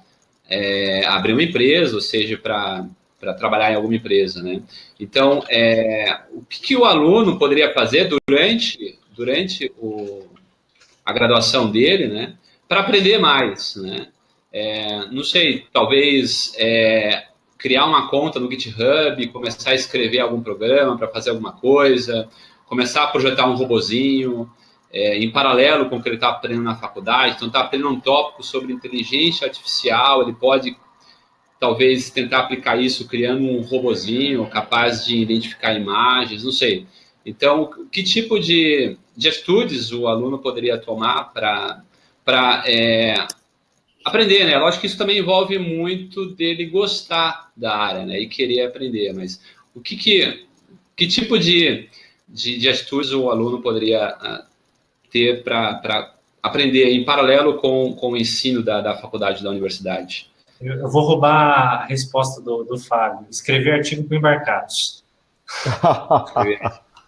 abrir uma empresa, ou seja para trabalhar em alguma empresa, né? Então, o que o aluno poderia fazer durante a graduação dele, né, para aprender mais, né? Não sei, talvez criar uma conta no GitHub, começar a escrever algum programa para fazer alguma coisa, começar a projetar um robozinho, em paralelo com o que ele está aprendendo na faculdade. Então, está aprendendo um tópico sobre inteligência artificial, ele pode, talvez, tentar aplicar isso criando um robozinho capaz de identificar imagens, não sei. Então, que tipo de atitudes o aluno poderia tomar para aprender, né? Lógico que isso também envolve muito dele gostar da área, né? E querer aprender, mas que tipo de atitudes o aluno poderia ter para aprender em paralelo com o ensino da faculdade, da universidade? Eu vou roubar a resposta do Fábio. Escrever artigo com embarcados.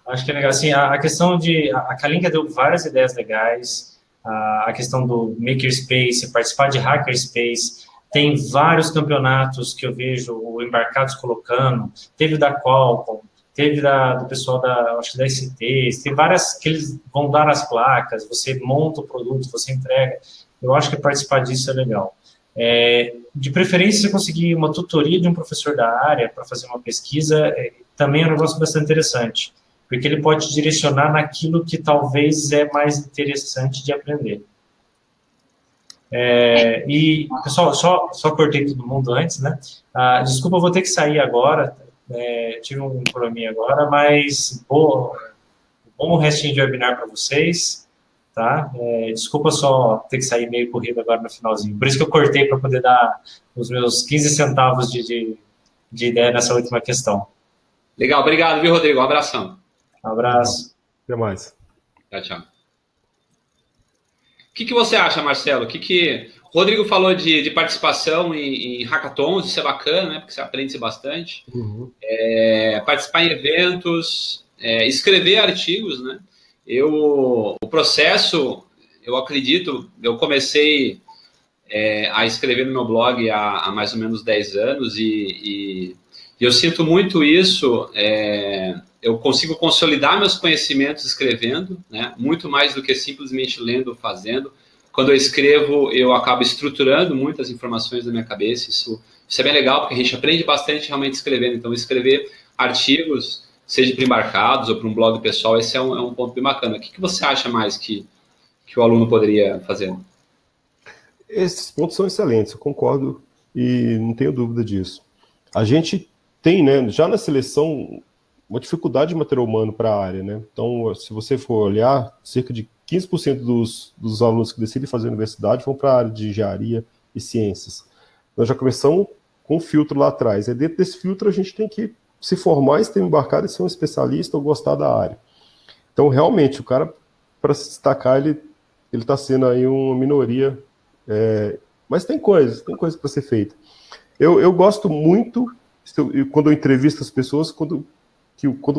Acho que é legal. Assim, a questão a Kalinka deu várias ideias legais. A questão do Makerspace, participar de Hackerspace. Tem vários campeonatos que eu vejo o Embarcados colocando. Teve da Qualcomm, teve do pessoal acho que da ST, tem várias que eles vão dar as placas, você monta o produto, você entrega. Eu acho que participar disso é legal. De preferência, se conseguir uma tutoria de um professor da área para fazer uma pesquisa, também é um negócio bastante interessante, porque ele pode te direcionar naquilo que talvez é mais interessante de aprender. E, pessoal, só cortei todo mundo antes, né? Desculpa, eu vou ter que sair agora, tive um probleminha agora, mas bom restinho de webinar para vocês, tá? Desculpa só ter que sair meio corrido agora no finalzinho, por isso que eu cortei para poder dar os meus 15 centavos de ideia nessa última questão. Legal, obrigado, viu, Rodrigo? Um abração. Um abraço. Até mais. Tchau, tchau. O que você acha, Marcelo? O Rodrigo falou de participação em hackathons, isso é bacana, né? Porque você aprende bastante. Uhum. Participar em eventos, escrever artigos, né? O processo, eu acredito, eu comecei a escrever no meu blog há mais ou menos 10 anos e eu sinto muito isso. Eu consigo consolidar meus conhecimentos escrevendo, né? Muito mais do que simplesmente lendo ou fazendo. Quando eu escrevo, eu acabo estruturando muitas informações na minha cabeça. Isso é bem legal, porque a gente aprende bastante realmente escrevendo. Então, escrever artigos, seja para Embarcados ou para um blog pessoal, esse é um ponto bem bacana. O que você acha mais que o aluno poderia fazer? Esses pontos são excelentes, eu concordo e não tenho dúvida disso. A gente tem, né, já na seleção, uma dificuldade de material humano para a área, né? Então, se você for olhar, cerca de 15% dos alunos que decidem fazer universidade vão para a área de engenharia e ciências. Nós já começamos com um filtro lá atrás. E dentro desse filtro a gente tem que se formar, se ter embarcado e ser um especialista ou gostar da área. Então, realmente, o cara, para se destacar, ele está sendo aí uma minoria. Mas tem coisa para ser feita. Eu gosto muito, quando eu entrevisto as pessoas, quando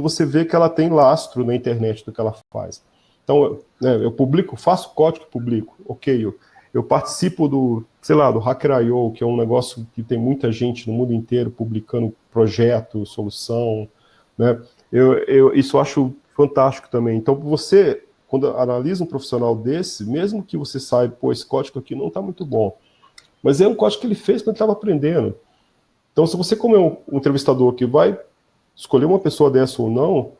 você vê que ela tem lastro na internet do que ela faz. Então, eu publico, faço código e publico. Ok, eu participo do Hacker.io, que é um negócio que tem muita gente no mundo inteiro publicando projeto, solução, né? Isso eu acho fantástico também. Então, você, quando analisa um profissional desse, mesmo que você saiba, esse código aqui não está muito bom, mas é um código que ele fez quando ele estava aprendendo. Então, se você, como é um entrevistador que vai escolher uma pessoa dessa ou não,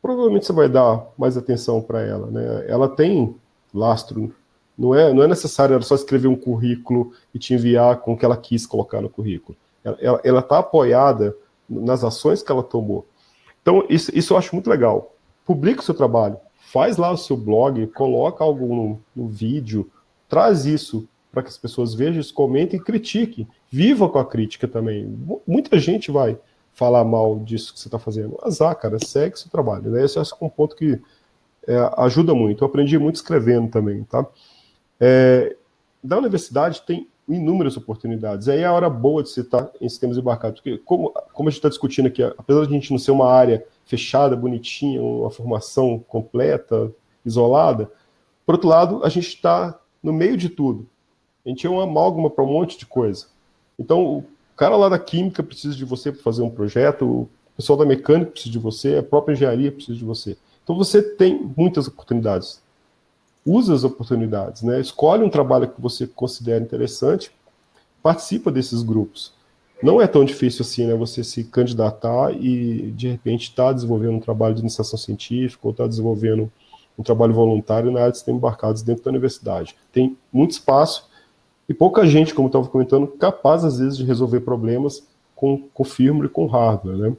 provavelmente você vai dar mais atenção para ela, né? Ela tem lastro, não é necessário ela só escrever um currículo e te enviar com o que ela quis colocar no currículo. Ela está apoiada nas ações que ela tomou. Então, isso eu acho muito legal. Publica o seu trabalho, faz lá o seu blog, coloca algo no vídeo, traz isso para que as pessoas vejam, comentem e critiquem. Viva com a crítica também. Muita gente vai falar mal disso que você está fazendo. Azar, cara, segue seu trabalho. Né? Esse é um ponto que ajuda muito. Eu aprendi muito escrevendo também, tá? Da universidade tem inúmeras oportunidades. Aí é a hora boa de você estar em sistemas embarcados. Porque, como a gente está discutindo aqui, apesar de a gente não ser uma área fechada, bonitinha, uma formação completa, isolada, por outro lado, a gente está no meio de tudo. A gente é uma amálgama para um monte de coisa. Então, o cara lá da química precisa de você para fazer um projeto, o pessoal da mecânica precisa de você, a própria engenharia precisa de você. Então, você tem muitas oportunidades. Usa as oportunidades, né? Escolhe um trabalho que você considera interessante, participa desses grupos. Não é tão difícil assim, né? Você se candidatar e, de repente, estar desenvolvendo um trabalho de iniciação científica ou estar desenvolvendo um trabalho voluntário na área de sistemas embarcados dentro da universidade. Tem muito espaço e pouca gente, como eu estava comentando, capaz, às vezes, de resolver problemas com firmware e com hardware, né?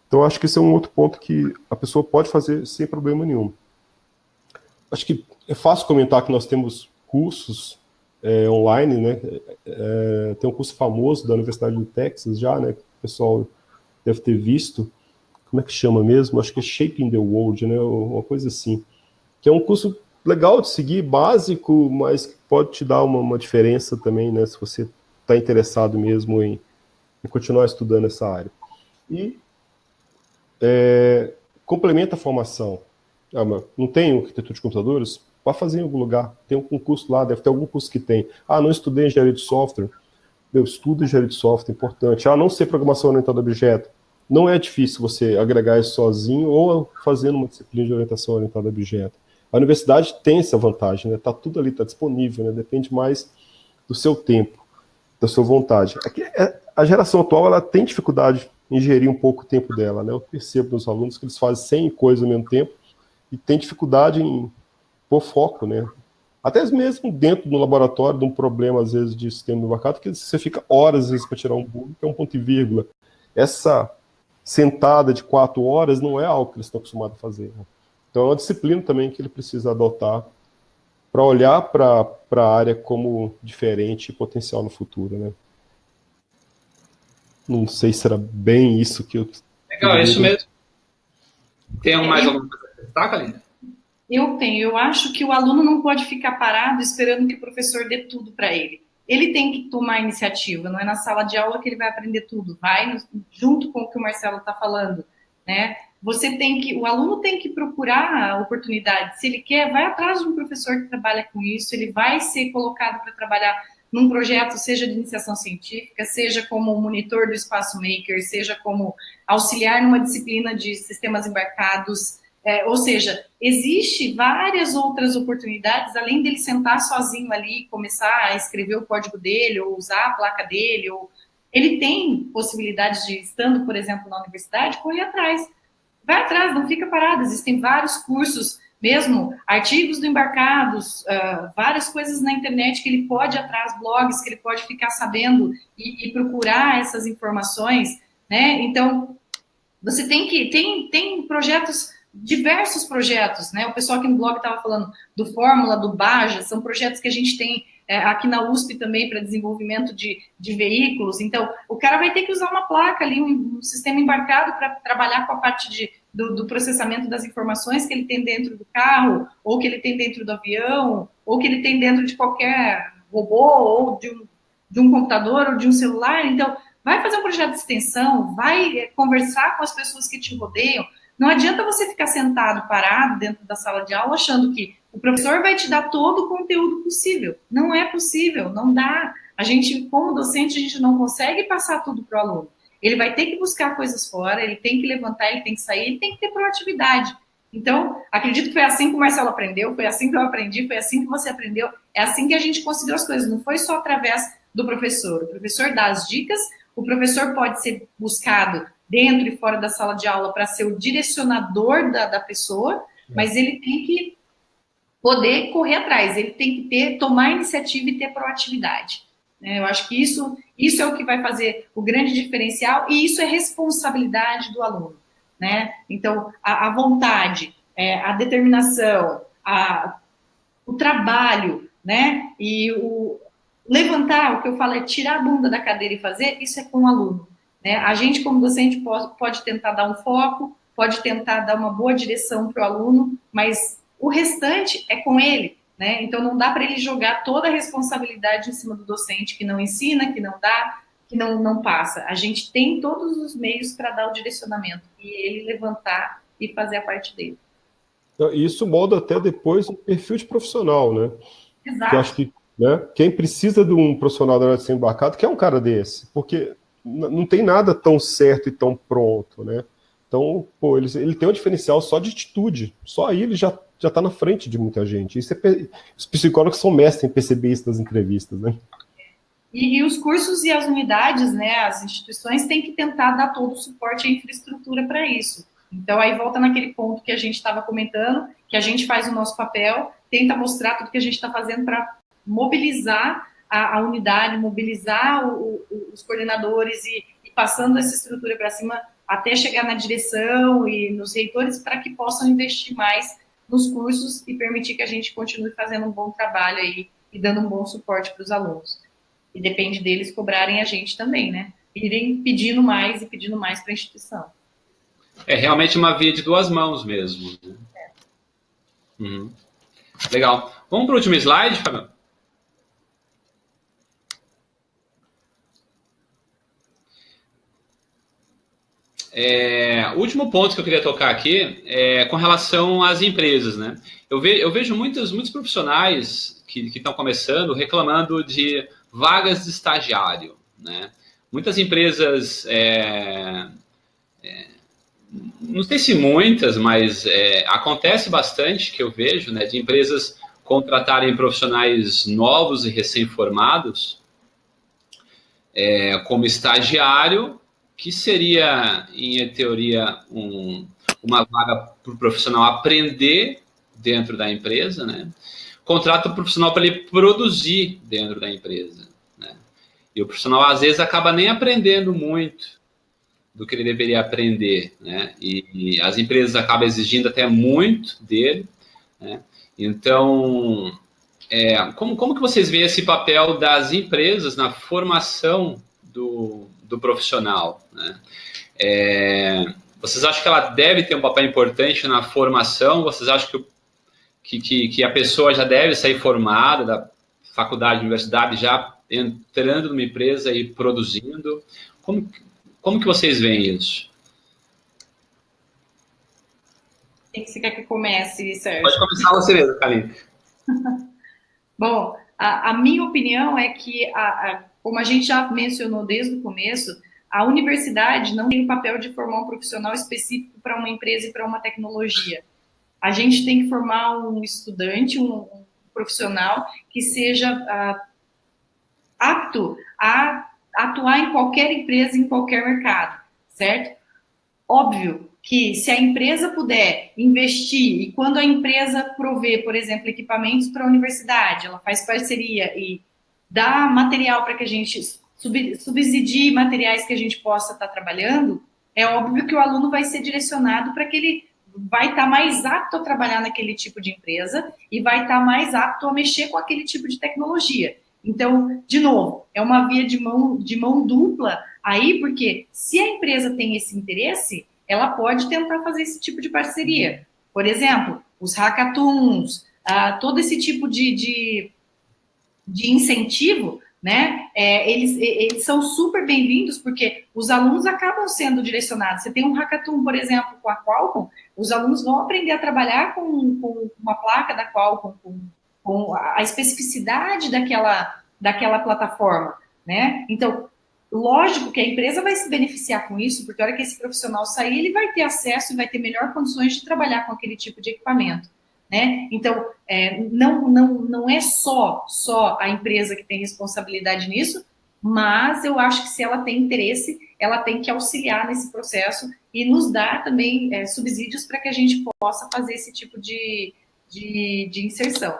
Então, acho que esse é um outro ponto que a pessoa pode fazer sem problema nenhum. Acho que é fácil comentar que nós temos cursos online, né? Tem um curso famoso da Universidade do Texas já, né? Que o pessoal deve ter visto. Como é que chama mesmo? Acho que é Shaping the World, né? Uma coisa assim. Que é um curso legal de seguir, básico, mas que pode te dar uma diferença também, né? Se você está interessado mesmo em continuar estudando essa área. E complementa a formação. Não tem arquitetura de computadores? Vá fazer em algum lugar. Tem um curso lá, deve ter algum curso que tem. Não estudei engenharia de software. Estudo engenharia de software, importante. Não sei programação orientada a objeto. Não é difícil você agregar isso sozinho ou fazendo uma disciplina de orientação orientada a objeto. A universidade tem essa vantagem, né? Tá tudo ali, está disponível, né? Depende mais do seu tempo, da sua vontade. A geração atual, ela tem dificuldade em gerir um pouco o tempo dela, né? Eu percebo nos alunos que eles fazem 100 coisas ao mesmo tempo e tem dificuldade em pôr foco, né? Até mesmo dentro do laboratório, de um problema, às vezes, de sistema embarcado, que você fica horas, às vezes, para tirar um bug, que é um ponto e vírgula. Essa sentada de 4 horas não é algo que eles estão acostumados a fazer, né? Então, é uma disciplina também que ele precisa adotar para olhar para a área como diferente e potencial no futuro, né? Não sei se era bem isso que eu... Legal, é isso mesmo. Tem mais alguma coisa para destacar, Kaline? Eu tenho. Eu acho que o aluno não pode ficar parado esperando que o professor dê tudo para ele. Ele tem que tomar a iniciativa, não é na sala de aula que ele vai aprender tudo. Vai junto com o que o Marcelo está falando, né? O aluno tem que procurar a oportunidade. Se ele quer, vai atrás de um professor que trabalha com isso, ele vai ser colocado para trabalhar num projeto, seja de iniciação científica, seja como monitor do espaço maker, seja como auxiliar numa disciplina de sistemas embarcados, ou seja, existe várias outras oportunidades, além dele sentar sozinho ali e começar a escrever o código dele, ou usar a placa dele, ou ele tem possibilidades de, estando, por exemplo, na universidade, correr atrás. Vai atrás, não fica parado. Existem vários cursos, mesmo artigos do Embarcados, várias coisas na internet que ele pode ir atrás, blogs que ele pode ficar sabendo e procurar essas informações, né? Então, você tem projetos, diversos projetos, né? O pessoal aqui no blog estava falando do Fórmula, do Baja, são projetos que a gente tem aqui na USP também para desenvolvimento de veículos. Então, o cara vai ter que usar uma placa ali, um sistema embarcado para trabalhar com a parte do processamento das informações que ele tem dentro do carro, ou que ele tem dentro do avião, ou que ele tem dentro de qualquer robô, ou de um computador, ou de um celular. Então, vai fazer um projeto de extensão, vai conversar com as pessoas que te rodeiam. Não adianta você ficar sentado, parado dentro da sala de aula, achando que o professor vai te dar todo o conteúdo possível. Não é possível, não dá. A gente, como docente, a gente não consegue passar tudo para o aluno. Ele vai ter que buscar coisas fora, ele tem que levantar, ele tem que sair, ele tem que ter proatividade. Então, acredito que foi assim que o Marcelo aprendeu, foi assim que eu aprendi, foi assim que você aprendeu, é assim que a gente conseguiu as coisas, não foi só através do professor. O professor dá as dicas, o professor pode ser buscado dentro e fora da sala de aula para ser o direcionador da pessoa, mas ele tem que poder correr atrás, ele tem que tomar iniciativa e ter proatividade. Eu acho que isso é o que vai fazer o grande diferencial, e isso é responsabilidade do aluno, né? Então, a vontade, a determinação, o trabalho, né? E levantar, o que eu falo é tirar a bunda da cadeira e fazer, isso é com o aluno, né? A gente, como docente, pode tentar dar um foco, pode tentar dar uma boa direção para o aluno, mas o restante é com ele, né? Então, não dá para ele jogar toda a responsabilidade em cima do docente que não ensina, que não dá, que não passa. A gente tem todos os meios para dar o direcionamento e ele levantar e fazer a parte dele. Isso molda até depois um perfil de profissional, né? Exato. Que eu acho que, né, quem precisa de um profissional da área de embarcado quer um cara desse, porque não tem nada tão certo e tão pronto, né? Então, pô, ele tem um diferencial só de atitude. Só aí ele já está na frente de muita gente. Os psicólogos são mestres em perceber isso nas entrevistas, né? E os cursos e as unidades, né, as instituições têm que tentar dar todo o suporte e infraestrutura para isso. Então, aí volta naquele ponto que a gente estava comentando, que a gente faz o nosso papel, tenta mostrar tudo que a gente está fazendo para mobilizar a unidade, mobilizar os coordenadores e passando essa estrutura para cima até chegar na direção e nos reitores para que possam investir mais nos cursos e permitir que a gente continue fazendo um bom trabalho aí e dando um bom suporte para os alunos. E depende deles cobrarem a gente também, né? Irem pedindo mais e pedindo mais para a instituição. É realmente uma via de duas mãos mesmo. Né? Uhum. Legal. Vamos para o último slide, Fabiano? O último ponto que eu queria tocar aqui é com relação às empresas, né? Eu vejo muitos profissionais que estão começando reclamando de vagas de estagiário, né? Muitas empresas, não sei se muitas, mas acontece bastante que eu vejo, né, de empresas contratarem profissionais novos e recém-formados como estagiário, que seria, em teoria, uma vaga para o profissional aprender dentro da empresa, né? Contrata o profissional para ele produzir dentro da empresa, né? E o profissional, às vezes, acaba nem aprendendo muito do que ele deveria aprender, né? E as empresas acabam exigindo até muito dele, né? Então, como que vocês veem esse papel das empresas na formação do profissional, né? Vocês acham que ela deve ter um papel importante na formação? Vocês acham que a pessoa já deve sair formada da faculdade, universidade, já entrando numa empresa e produzindo? Como que vocês veem isso? Quem que você quer que comece, Sérgio? Pode começar você mesmo, Kaline. Bom, a minha opinião é que, como a gente já mencionou desde o começo, a universidade não tem o papel de formar um profissional específico para uma empresa e para uma tecnologia. A gente tem que formar um estudante, um profissional que seja apto a atuar em qualquer empresa, em qualquer mercado, certo? Óbvio que se a empresa puder investir e quando a empresa prover, por exemplo, equipamentos para a universidade, ela faz parceria e dá material para que a gente subsidie materiais que a gente possa estar trabalhando, é óbvio que o aluno vai ser direcionado para que ele vai estar mais apto a trabalhar naquele tipo de empresa e vai estar mais apto a mexer com aquele tipo de tecnologia. Então, de novo, é uma via de mão dupla aí, porque se a empresa tem esse interesse, ela pode tentar fazer esse tipo de parceria. Por exemplo, os hackathons, todo esse tipo de incentivo, né? Eles são super bem-vindos, porque os alunos acabam sendo direcionados. Você tem um hackathon, por exemplo, com a Qualcomm, os alunos vão aprender a trabalhar com uma placa da Qualcomm, com a especificidade daquela plataforma, né? Então, lógico que a empresa vai se beneficiar com isso, porque a hora que esse profissional sair, ele vai ter acesso e vai ter melhores condições de trabalhar com aquele tipo de equipamento, né? Então, não é só a empresa que tem responsabilidade nisso, mas eu acho que se ela tem interesse, ela tem que auxiliar nesse processo e nos dar também subsídios para que a gente possa fazer esse tipo de inserção,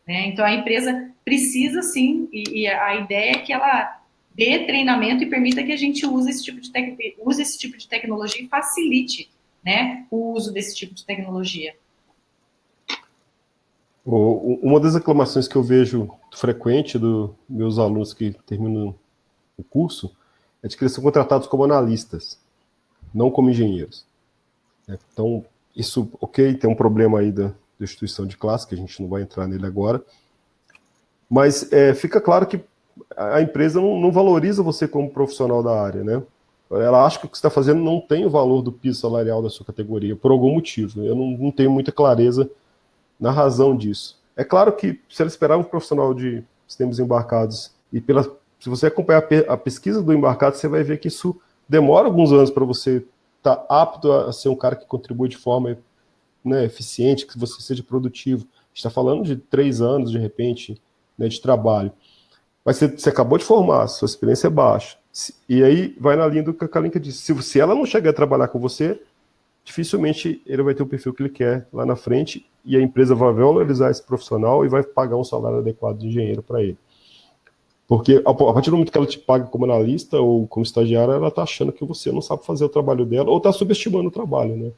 né? Então, a empresa precisa, sim, e a ideia é que ela dê treinamento e permita que a gente use esse tipo de tecnologia e facilite, né, o uso desse tipo de tecnologia. Uma das reclamações que eu vejo frequente dos meus alunos que terminam o curso é de que eles são contratados como analistas, não como engenheiros. Então, isso, ok, tem um problema aí da instituição de classe, que a gente não vai entrar nele agora, mas fica claro que a empresa não valoriza você como profissional da área, né? Ela acha que o que você está fazendo não tem o valor do piso salarial da sua categoria, por algum motivo. Eu não tenho muita clareza na razão disso. É claro que se ela esperar um profissional de sistemas embarcados e se você acompanhar a pesquisa do embarcado, você vai ver que isso demora alguns anos para você estar apto a ser um cara que contribui de forma, né, eficiente, que você seja produtivo. A gente está falando de 3 anos, de repente, né, de trabalho. Mas você acabou de formar, sua experiência é baixa. E aí vai na linha do que a Kalinka disse. Se ela não chegar a trabalhar com você, dificilmente ele vai ter o perfil que ele quer lá na frente e a empresa vai valorizar esse profissional e vai pagar um salário adequado de engenheiro para ele. Porque a partir do momento que ela te paga como analista ou como estagiária, ela está achando que você não sabe fazer o trabalho dela ou está subestimando o trabalho, né?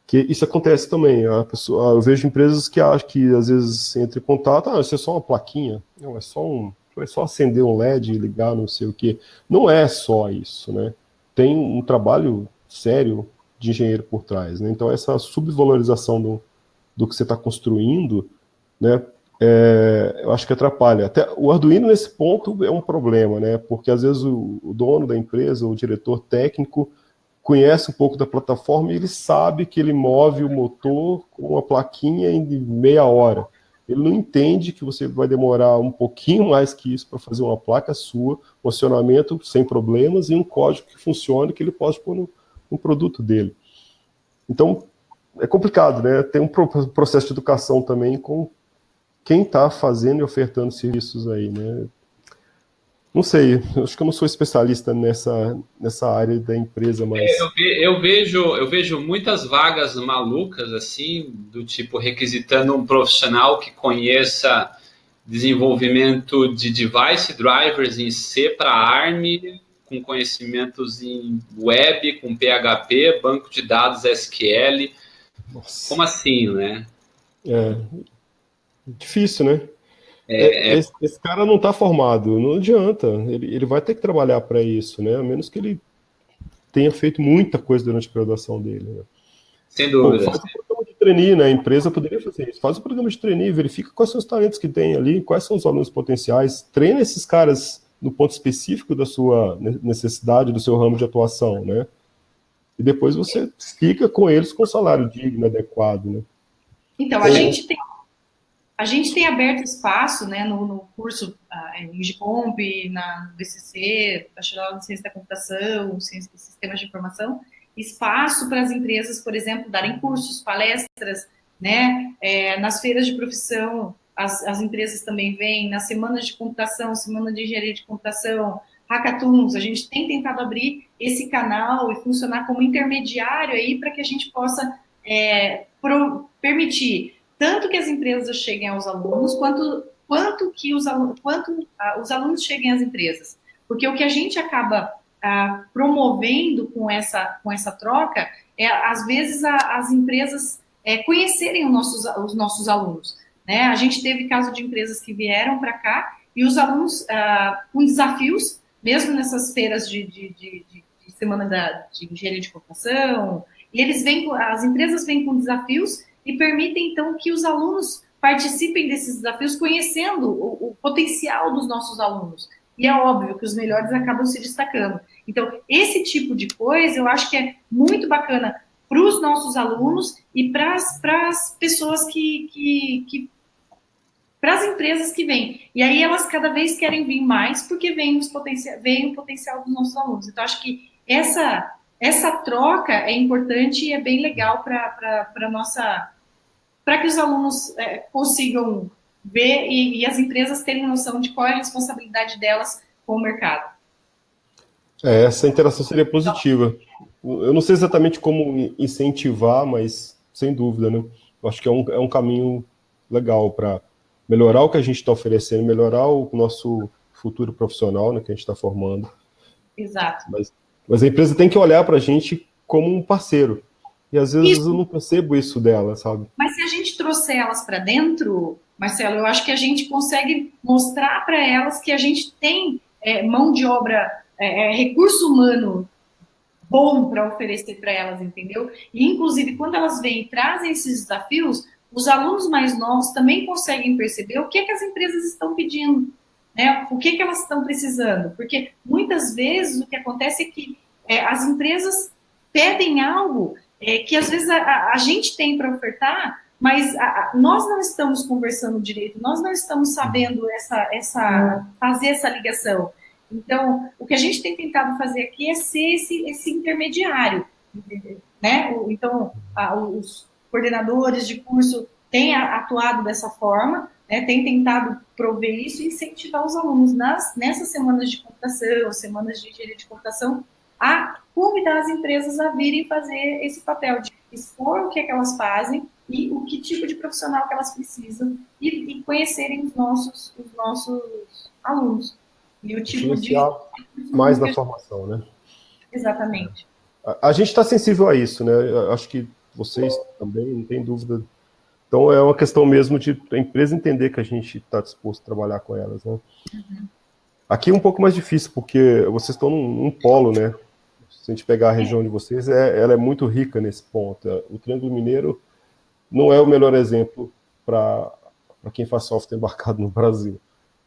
Que isso acontece também. Eu vejo empresas que acham que às vezes entra em contato, isso é só uma plaquinha, não, é só acender um LED e ligar, não sei o quê. Não é só isso, né? Tem um trabalho sério de engenheiro por trás, né? Então essa subvalorização do que você está construindo, né? Eu acho que atrapalha. Até o Arduino nesse ponto é um problema, né? Porque às vezes o dono da empresa, o diretor técnico, conhece um pouco da plataforma e ele sabe que ele move o motor com uma plaquinha em meia hora. Ele não entende que você vai demorar um pouquinho mais que isso para fazer uma placa sua, um acionamento sem problemas e um código que funcione, que ele pode pôr no produto dele. Então, é complicado, né? Tem um processo de educação também com quem está fazendo e ofertando serviços aí, né? Não sei, acho que eu não sou especialista nessa área da empresa, mas... Eu vejo muitas vagas malucas, assim, do tipo requisitando um profissional que conheça desenvolvimento de device drivers em C para ARM, com conhecimentos em web, com PHP, banco de dados SQL. Nossa. Como assim, né? Difícil, né? Esse cara não está formado, não adianta, ele vai ter que trabalhar para isso, né? A menos que ele tenha feito muita coisa durante a graduação dele. Né? Sem dúvida. Faz um programa de trainee, né? A empresa poderia fazer isso. Faz um programa de trainee, verifica quais são os talentos que tem ali, quais são os alunos potenciais, treina esses caras no ponto específico da sua necessidade, do seu ramo de atuação, né? E depois você fica com eles com salário digno, adequado, né? Então, a gente tem aberto espaço, né, no curso em Gicomp, na BCC, Bacharelado em Ciência da Computação, Ciência de Sistemas de Informação, espaço para as empresas, por exemplo, darem cursos, palestras, né, nas feiras de profissão, as empresas também vêm, nas semanas de computação, semana de engenharia de computação, hackathons, a gente tem tentado abrir esse canal e funcionar como intermediário aí para que a gente possa permitir tanto que as empresas cheguem aos alunos, quanto que os alunos cheguem às empresas. Porque o que a gente acaba promovendo com essa troca é, às vezes, as empresas conhecerem os nossos alunos. Né? A gente teve caso de empresas que vieram para cá e os alunos com desafios, mesmo nessas feiras de semana de engenharia de computação, e as empresas vêm com desafios e permitem, então, que os alunos participem desses desafios, conhecendo o potencial dos nossos alunos. E é óbvio que os melhores acabam se destacando. Então, esse tipo de coisa, eu acho que é muito bacana para os nossos alunos e para as pessoas para as empresas que vêm. E aí, elas cada vez querem vir mais, porque veem o potencial dos nossos alunos. Então, acho que essa troca é importante e é bem legal para que os alunos consigam ver e as empresas terem noção de qual é a responsabilidade delas com o mercado. Essa interação seria positiva. Eu não sei exatamente como incentivar, mas sem dúvida, né? Eu acho que é um caminho legal para melhorar o que a gente está oferecendo, melhorar o nosso futuro profissional, né, que a gente está formando. Exato. Mas a empresa tem que olhar para a gente como um parceiro. E às vezes eu não percebo isso dela, sabe? Mas se a gente trouxer elas para dentro, Marcelo, eu acho que a gente consegue mostrar para elas que a gente tem mão de obra, recurso humano bom para oferecer para elas, entendeu? E, inclusive, quando elas vêm e trazem esses desafios, os alunos mais novos também conseguem perceber o que as empresas estão pedindo, né? O que elas estão precisando. Porque, muitas vezes, o que acontece é que as empresas pedem algo que às vezes a gente tem para ofertar, mas nós não estamos conversando direito, nós não estamos sabendo fazer essa ligação. Então, o que a gente tem tentado fazer aqui é ser esse intermediário, né? Então, os coordenadores de curso têm atuado dessa forma, né? Têm tentado prover isso e incentivar os alunos nessas semanas de computação, semanas de engenharia de computação, a convidar as empresas a virem fazer esse papel de expor o que é que elas fazem e o que tipo de profissional que elas precisam e conhecerem os nossos alunos. E o tipo mais na formação, né? Exatamente. A gente está sensível a isso, né? Eu acho que vocês também, não tem dúvida. Então, é uma questão mesmo de a empresa entender que a gente está disposto a trabalhar com elas, né? Uhum. Aqui é um pouco mais difícil, porque vocês estão num polo, né? Se a gente pegar a região de vocês, ela é muito rica nesse ponto. O Triângulo Mineiro não é o melhor exemplo para quem faz software embarcado no Brasil.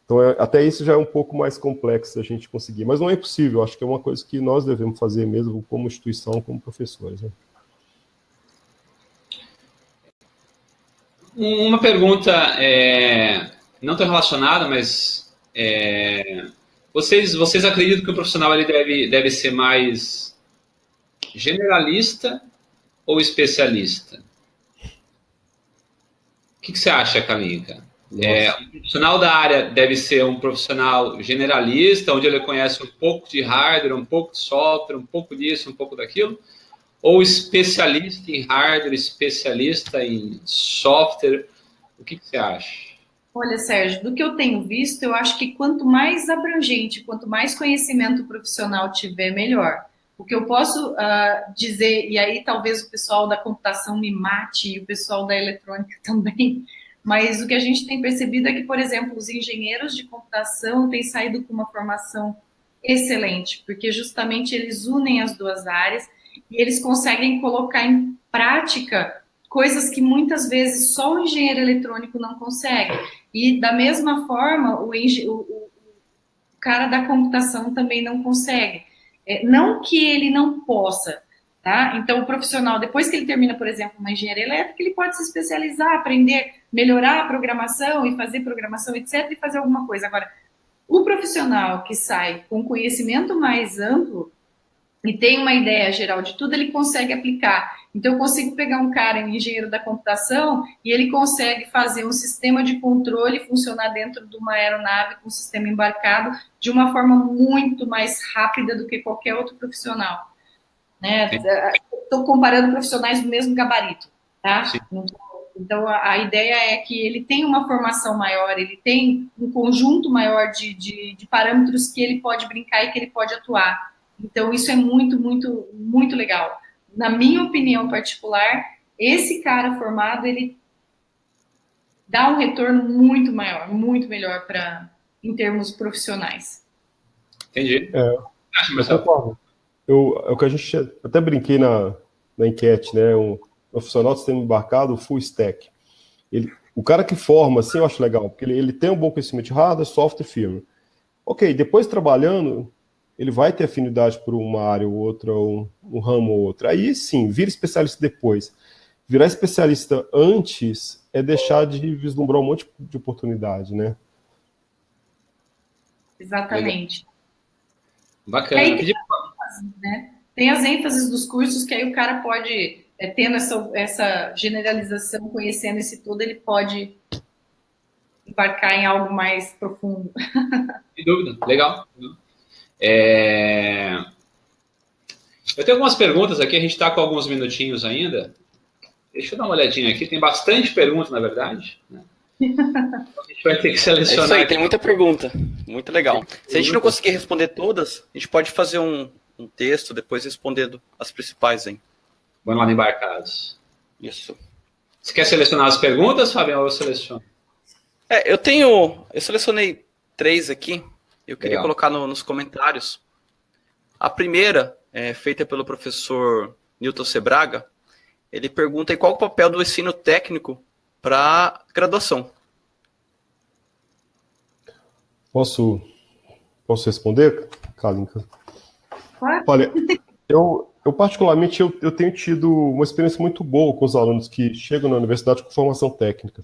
Então, até isso já é um pouco mais complexo a gente conseguir. Mas não é impossível, acho que é uma coisa que nós devemos fazer mesmo como instituição, como professores, né? Uma pergunta não tão relacionada, mas vocês acreditam que o profissional ele deve ser mais generalista ou especialista? O que você acha, Kalinka? Um profissional da área deve ser um profissional generalista, onde ele conhece um pouco de hardware, um pouco de software, um pouco disso, um pouco daquilo? Ou especialista em hardware, especialista em software? O que você acha? Olha, Sérgio, do que eu tenho visto, eu acho que quanto mais abrangente, quanto mais conhecimento profissional tiver, melhor. O que eu posso dizer, e aí talvez o pessoal da computação me mate, e o pessoal da eletrônica também, mas o que a gente tem percebido é que, por exemplo, os engenheiros de computação têm saído com uma formação excelente, porque justamente eles unem as duas áreas e eles conseguem colocar em prática coisas que muitas vezes só o engenheiro eletrônico não consegue. E da mesma forma, o cara da computação também não consegue. Não que ele não possa, tá? Então, o profissional, depois que ele termina, por exemplo, uma engenharia elétrica, ele pode se especializar, aprender, melhorar a programação e fazer programação, etc., e fazer alguma coisa. Agora, o profissional que sai com conhecimento mais amplo e tem uma ideia geral de tudo, ele consegue aplicar. Então, eu consigo pegar um cara, um engenheiro da computação, e ele consegue fazer um sistema de controle funcionar dentro de uma aeronave com um sistema embarcado de uma forma muito mais rápida do que qualquer outro profissional. Né? Estou comparando profissionais do mesmo gabarito, tá? Sim. Então, a ideia é que ele tem uma formação maior, ele tem um conjunto maior de parâmetros que ele pode brincar e que ele pode atuar. Então, isso é muito, muito, muito legal. Na minha opinião particular, esse cara formado, ele dá um retorno muito maior, muito melhor em termos profissionais. Entendi. Eu concordo. É o que a gente até brinquei na enquete, né? Um profissional de sistema embarcado, full stack. O cara que forma, assim, eu acho legal, porque ele tem um bom conhecimento de hardware, software, firmware. Ok, depois trabalhando, ele vai ter afinidade por uma área ou outra, ou um ramo ou outro. Aí sim, vira especialista depois. Virar especialista antes é deixar de vislumbrar um monte de oportunidade, né? Exatamente. Bacana. Aí, né? Tem as ênfases dos cursos que aí o cara pode, tendo essa generalização, conhecendo esse tudo, ele pode embarcar em algo mais profundo. Sem dúvida, legal. Eu tenho algumas perguntas aqui, a gente está com alguns minutinhos ainda. Deixa eu dar uma olhadinha aqui, tem bastante pergunta, na verdade. Né? A gente vai ter que selecionar. Isso aí, tem muita pergunta, muito legal. Se a gente não conseguir responder todas, a gente pode fazer um texto, depois respondendo as principais, hein? Vamos lá no Embarcados. Isso. Você quer selecionar as perguntas, Fabião, ou eu seleciono? Eu selecionei 3 aqui, eu queria Legal. colocar nos comentários. A primeira é feita pelo professor Newton Sebraga. Ele pergunta aí qual o papel do ensino técnico para graduação. Posso responder, Kalinka? Claro. Olha, Eu particularmente, eu tenho tido uma experiência muito boa com os alunos que chegam na universidade com formação técnica.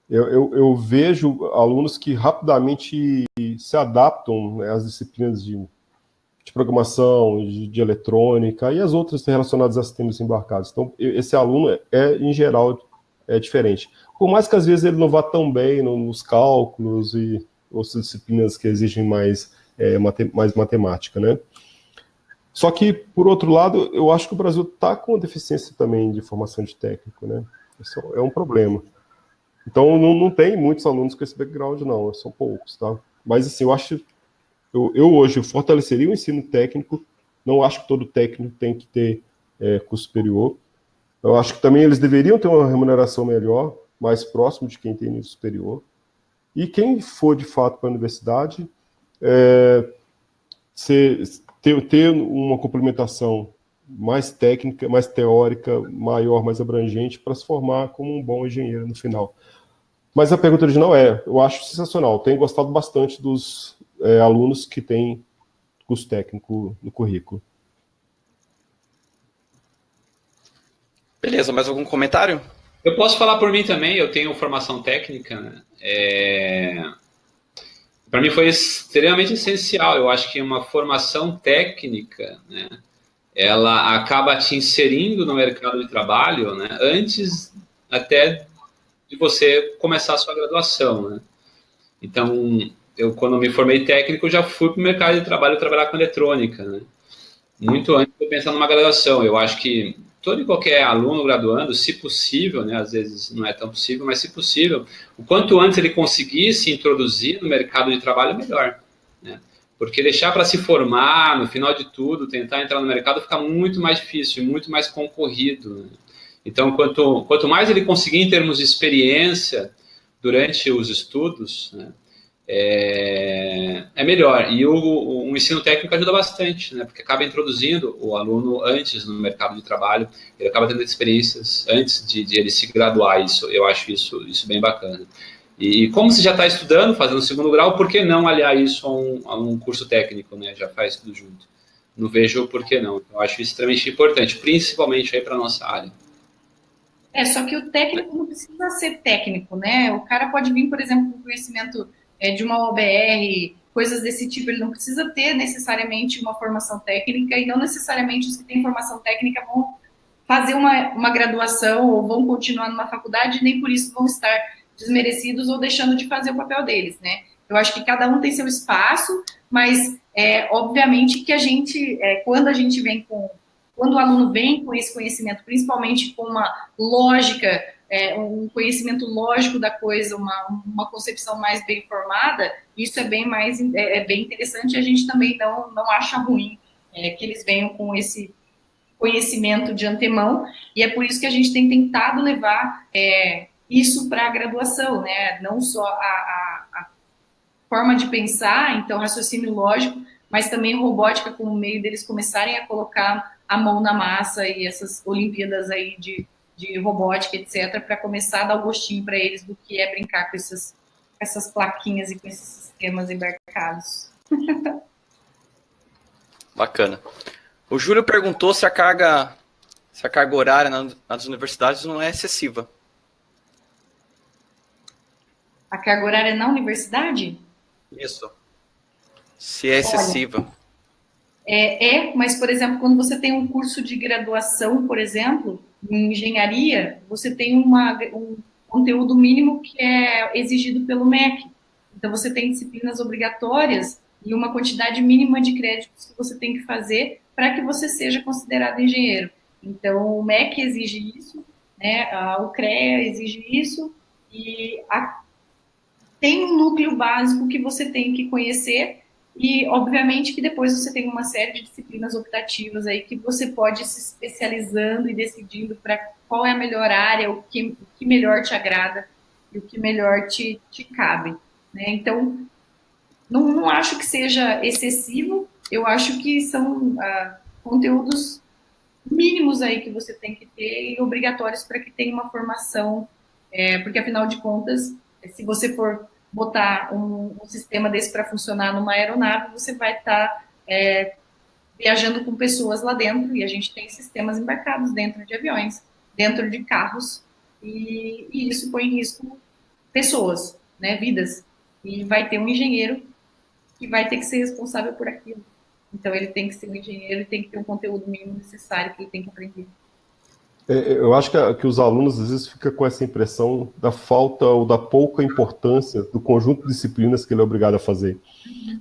Eu vejo alunos que rapidamente se adaptam, né, às disciplinas de programação, de eletrônica e as outras relacionadas a sistemas embarcados. Então, esse aluno em geral, é diferente. Por mais que às vezes ele não vá tão bem nos cálculos e outras disciplinas que exigem mais matemática, né? Só que, por outro lado, eu acho que o Brasil está com deficiência também de formação de técnico, né? Isso é um problema. Então, não tem muitos alunos com esse background, não, são poucos, tá? Mas, assim, eu hoje fortaleceria o ensino técnico, não acho que todo técnico tem que ter curso superior. Eu acho que também eles deveriam ter uma remuneração melhor, mais próximo de quem tem nível superior. E quem for, de fato, para a universidade, ter uma complementação mais técnica, mais teórica, maior, mais abrangente, para se formar como um bom engenheiro no final. Mas a pergunta original eu acho sensacional, tenho gostado bastante dos alunos que têm curso técnico no currículo. Beleza, mais algum comentário? Eu posso falar por mim também, eu tenho formação técnica, né? Para mim foi extremamente essencial. Eu acho que uma formação técnica, né, ela acaba te inserindo no mercado de trabalho, né, antes até de você começar a sua graduação, né? Então, quando me formei técnico, já fui para o mercado de trabalho trabalhar com eletrônica, né? Muito antes de eu pensar numa graduação. Eu acho que todo e qualquer aluno graduando, se possível, né, às vezes não é tão possível, mas se possível, o quanto antes ele conseguir se introduzir no mercado de trabalho, melhor, né? Porque deixar para se formar, no final de tudo, tentar entrar no mercado, fica muito mais difícil e muito mais concorrido, né? Então, quanto mais ele conseguir em termos de experiência durante os estudos, né, melhor. E o ensino técnico ajuda bastante, né? Porque acaba introduzindo o aluno antes no mercado de trabalho, ele acaba tendo experiências antes de ele se graduar. Eu acho isso bem bacana. E como você já está estudando, fazendo segundo grau, por que não aliar isso a um curso técnico, né? Já faz tudo junto. Não vejo por que não. Eu acho isso extremamente importante, principalmente aí para a nossa área. Só que o técnico não precisa ser técnico, né? O cara pode vir, por exemplo, com conhecimento de uma OBR, coisas desse tipo, ele não precisa ter necessariamente uma formação técnica e não necessariamente os que têm formação técnica vão fazer uma graduação ou vão continuar numa faculdade e nem por isso vão estar desmerecidos ou deixando de fazer o papel deles, né? Eu acho que cada um tem seu espaço, mas obviamente que a gente, quando o aluno vem com esse conhecimento, principalmente com uma lógica, um conhecimento lógico da coisa, uma concepção mais bem formada, isso é bem interessante e a gente também não acha ruim que eles venham com esse conhecimento de antemão, e é por isso que a gente tem tentado levar isso para a graduação, né? Não só a forma de pensar, então raciocínio lógico, mas também robótica como meio deles começarem a colocar a mão na massa e essas Olimpíadas aí de robótica, etc., para começar a dar o gostinho para eles do que é brincar com essas plaquinhas e com esses sistemas embarcados. Bacana. O Júlio perguntou se a carga horária nas universidades não é excessiva. A carga horária na universidade? Isso. Se é excessiva. Olha, mas, por exemplo, quando você tem um curso de graduação, por exemplo, em engenharia, você tem um conteúdo mínimo que é exigido pelo MEC. Então, você tem disciplinas obrigatórias e uma quantidade mínima de créditos que você tem que fazer para que você seja considerado engenheiro. Então, o MEC exige isso, né? O CREA exige isso, e tem um núcleo básico que você tem que conhecer, e, obviamente, que depois você tem uma série de disciplinas optativas aí que você pode ir se especializando e decidindo para qual é a melhor área, o que melhor te agrada e o que melhor te cabe, né? Então, não acho que seja excessivo, eu acho que são conteúdos mínimos aí que você tem que ter e obrigatórios para que tenha uma formação, porque, afinal de contas, se você for botar um sistema desse para funcionar numa aeronave, você vai estar viajando com pessoas lá dentro, e a gente tem sistemas embarcados dentro de aviões, dentro de carros, e isso põe em risco pessoas, né, vidas. E vai ter um engenheiro que vai ter que ser responsável por aquilo. Então, ele tem que ser um engenheiro e tem que ter um conteúdo mínimo necessário que ele tem que aprender. Eu acho que os alunos às vezes ficam com essa impressão da falta ou da pouca importância do conjunto de disciplinas que ele é obrigado a fazer.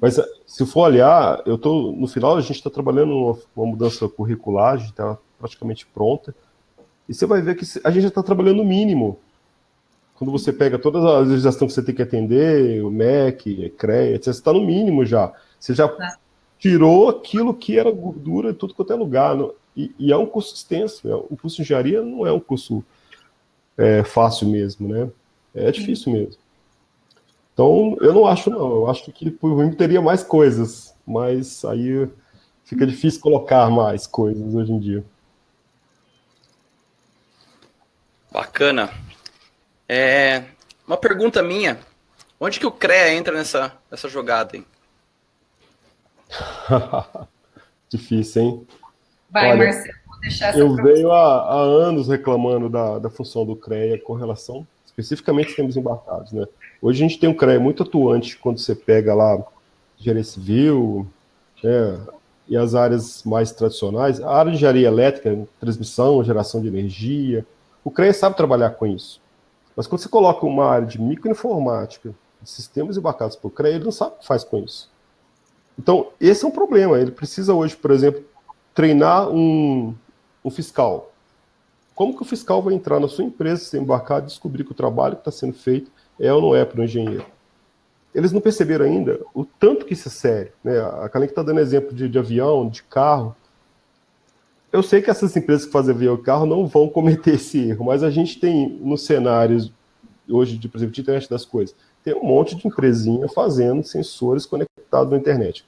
Mas se for olhar, no final a gente está trabalhando uma mudança curricular, a gente está praticamente pronta, e você vai ver que a gente já está trabalhando no mínimo. Quando você pega toda a legislação que você tem que atender, o MEC, CREA, etc., você está no mínimo já. Você já tirou aquilo que era gordura em tudo quanto é lugar. E é um curso extenso. O curso de engenharia não é um curso fácil mesmo, né? É difícil mesmo. Então, eu não acho, não. Eu acho que por mim teria mais coisas, mas aí fica difícil colocar mais coisas hoje em dia. Bacana. Uma pergunta minha. Onde que o CREA entra nessa jogada, hein? Difícil, hein? Vai, Olha, Marcelo, vou deixar essa eu venho há anos reclamando da função do CREA com relação, especificamente, aos termos embarcados, né? Hoje a gente tem um CREA muito atuante quando você pega lá engenharia civil, né, e as áreas mais tradicionais, a área de engenharia elétrica, transmissão, geração de energia, o CREA sabe trabalhar com isso. Mas quando você coloca uma área de microinformática, de sistemas embarcados por CREA, ele não sabe o que faz com isso. Então, esse é um problema. Ele precisa hoje, por exemplo, treinar um fiscal. Como que o fiscal vai entrar na sua empresa, ser embarcado, descobrir que o trabalho que está sendo feito é ou não é para o engenheiro? Eles não perceberam ainda o tanto que isso é sério, né? A Kalenka está dando exemplo de avião, de carro. Eu sei que essas empresas que fazem avião e carro não vão cometer esse erro, mas a gente tem nos cenários hoje, por exemplo, de internet das coisas, tem um monte de empresinha fazendo sensores conectados na internet.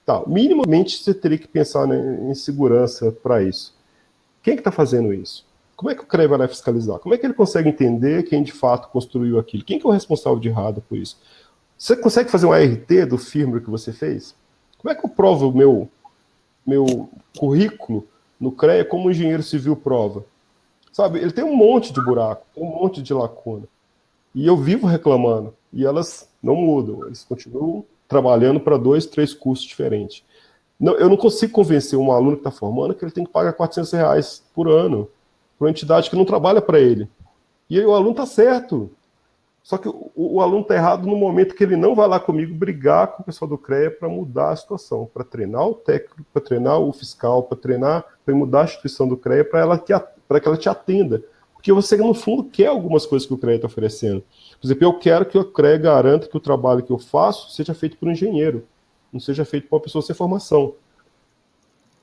Tá, minimamente você teria que pensar, né, em segurança para isso. Quem que está fazendo isso? Como é que o CREA vai lá fiscalizar? Como é que ele consegue entender quem de fato construiu aquilo? Quem que é o responsável de errado por isso? Você consegue fazer um ART do firmware que você fez? Como é que eu provo o meu currículo no CREA como o engenheiro civil prova? Sabe, ele tem um monte de buraco, um monte de lacuna. E eu vivo reclamando. E elas não mudam. Eles continuam trabalhando para 2, 3 cursos diferentes. Eu não consigo convencer um aluno que está formando que ele tem que pagar R$400 por ano para uma entidade que não trabalha para ele. E aí o aluno está certo. Só que o aluno está errado no momento que ele não vai lá comigo brigar com o pessoal do CREA para mudar a situação, para treinar o técnico, para treinar o fiscal, para mudar a instituição do CREA para que ela te atenda. Porque você, no fundo, quer algumas coisas que o CREA está oferecendo. Por exemplo, eu quero que o CREA garanta que o trabalho que eu faço seja feito por um engenheiro, não seja feito por uma pessoa sem formação.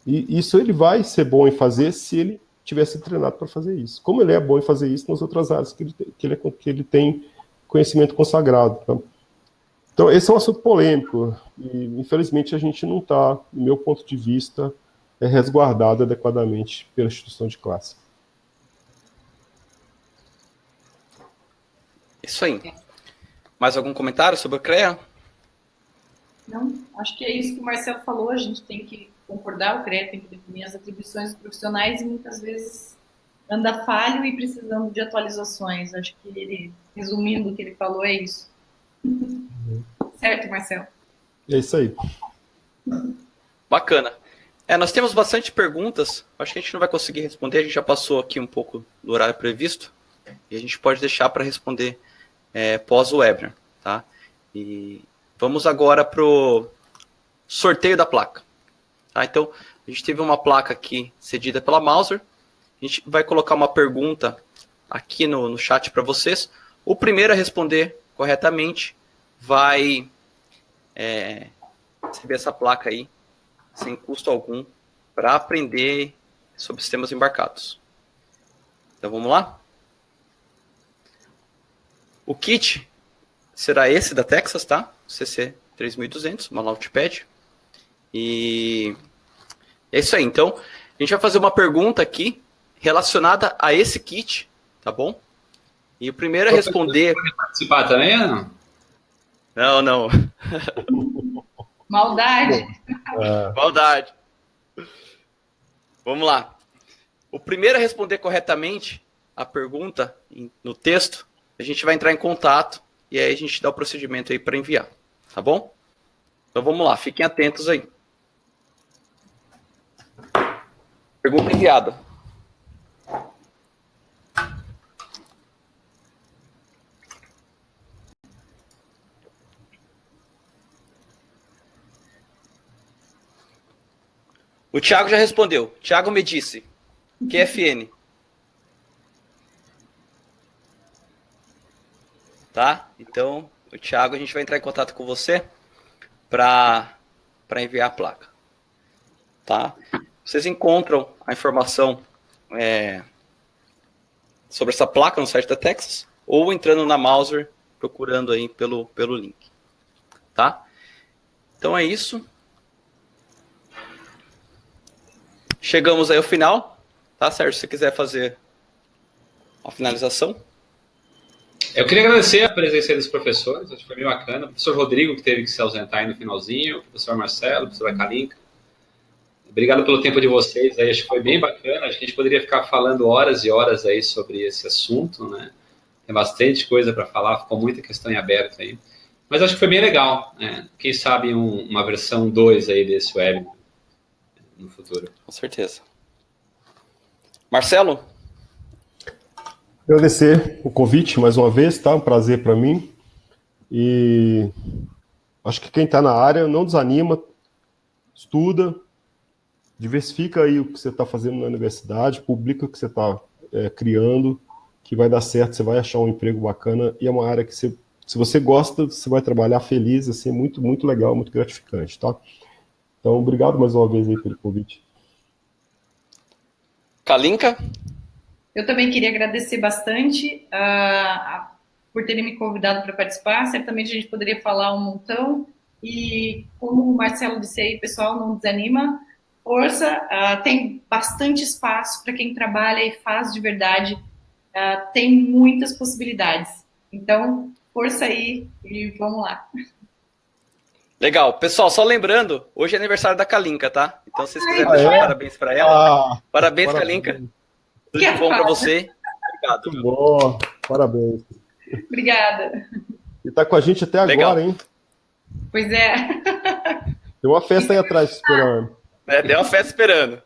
E isso ele vai ser bom em fazer se ele tivesse treinado para fazer isso. Como ele é bom em fazer isso nas outras áreas que ele tem conhecimento consagrado. Tá? Então, esse é um assunto polêmico. E, infelizmente, a gente não está, do meu ponto de vista, resguardado adequadamente pela instituição de classe. Isso aí. Mais algum comentário sobre o CREA? Não, acho que é isso que o Marcelo falou, a gente tem que concordar, o CREA tem que definir as atribuições dos profissionais e muitas vezes anda falho e precisando de atualizações. Acho que ele, resumindo o que ele falou, é isso. Certo, Marcelo? É isso aí. Bacana. Nós temos bastante perguntas, acho que a gente não vai conseguir responder, a gente já passou aqui um pouco do horário previsto, e a gente pode deixar para responder pós o webinar, tá? E vamos agora para o sorteio da placa. Tá? Então, a gente teve uma placa aqui cedida pela Mauser. A gente vai colocar uma pergunta aqui no chat para vocês. O primeiro a responder corretamente vai receber essa placa aí, sem custo algum, para aprender sobre sistemas embarcados. Então, vamos lá? O kit será esse da Texas, tá? CC3200, uma Launchpad. E é isso aí. Então, a gente vai fazer uma pergunta aqui relacionada a esse kit, tá bom? E o primeiro a responder... Pode participar também, não? Não. Maldade. Maldade. Vamos lá. O primeiro a responder corretamente a pergunta no texto, a gente vai entrar em contato e aí a gente dá o procedimento aí para enviar. Tá bom? Então vamos lá, fiquem atentos aí. Pergunta enviada. O Thiago já respondeu. Thiago me disse. QFN. Tá? Então, o Thiago, a gente vai entrar em contato com você para enviar a placa. Tá? Vocês encontram a informação sobre essa placa no site da Texas ou entrando na Mouser, procurando aí pelo link. Tá? Então é isso. Chegamos aí ao final, tá, Sérgio? Se você quiser fazer a finalização. Eu queria agradecer a presença dos professores, acho que foi bem bacana. O professor Rodrigo, que teve que se ausentar aí no finalzinho, o professor Marcelo, a professora Kalinka. Obrigado pelo tempo de vocês aí, acho que foi bem bacana. Acho que a gente poderia ficar falando horas e horas aí sobre esse assunto, né? Tem bastante coisa para falar, ficou muita questão em aberto aí. Mas acho que foi bem legal, né? Quem sabe uma versão 2 aí desse web no futuro. Com certeza. Marcelo? Agradecer o convite mais uma vez, tá? Um prazer para mim. E acho que quem está na área não desanima, estuda, diversifica aí o que você está fazendo na universidade, publica o que você está criando, que vai dar certo, você vai achar um emprego bacana e é uma área que se você gosta, você vai trabalhar feliz, assim, muito, muito legal, muito gratificante, tá? Então, obrigado mais uma vez aí pelo convite. Kalinka? Eu também queria agradecer bastante por terem me convidado para participar. Certamente a gente poderia falar um montão. E como o Marcelo disse aí, pessoal, não desanima. Força, tem bastante espaço para quem trabalha e faz de verdade. Tem muitas possibilidades. Então, força aí e vamos lá. Legal. Pessoal, só lembrando, hoje é aniversário da Kalinka, tá? Então, se vocês quiserem deixar parabéns para ela. Parabéns, Kalinka. Tudo de bom para você. Obrigado. Muito bom. Parabéns. Obrigada. E tá com a gente até agora, hein? Pois é. Tem uma festa aí atrás esperando. Tem uma festa esperando.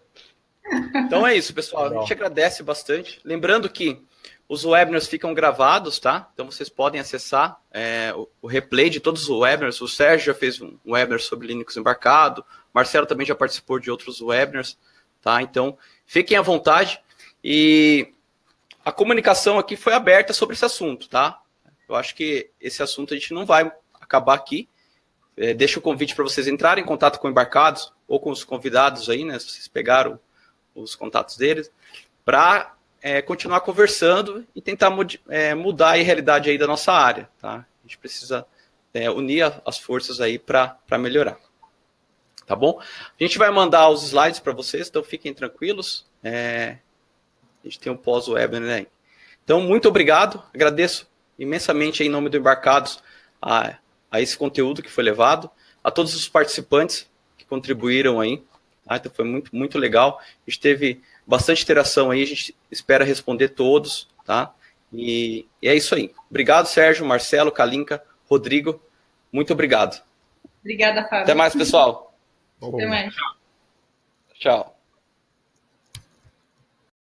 Então é isso, pessoal. A gente agradece bastante. Lembrando que os webinars ficam gravados, tá? Então vocês podem acessar o replay de todos os webinars. O Sérgio já fez um webinar sobre Linux embarcado. O Marcelo também já participou de outros webinars, tá? Então fiquem à vontade. E a comunicação aqui foi aberta sobre esse assunto, tá? Eu acho que esse assunto a gente não vai acabar aqui. Deixo o convite para vocês entrarem em contato com embarcados ou com os convidados aí, né? Se vocês pegaram os contatos deles, para continuar conversando e tentar mudar a realidade aí da nossa área, tá? A gente precisa unir as forças aí para melhorar. Tá bom? A gente vai mandar os slides para vocês, então fiquem tranquilos. A gente tem um pós-webinar, né? Então, muito obrigado. Agradeço imensamente em nome do Embarcados a esse conteúdo que foi levado, a todos os participantes que contribuíram aí. Tá? Então, foi muito, muito legal. A gente teve bastante interação aí, a gente espera responder todos, tá? E é isso aí. Obrigado, Sérgio, Marcelo, Kalinka, Rodrigo. Muito obrigado. Obrigada, Fábio. Até mais, pessoal. Até mais. Tchau.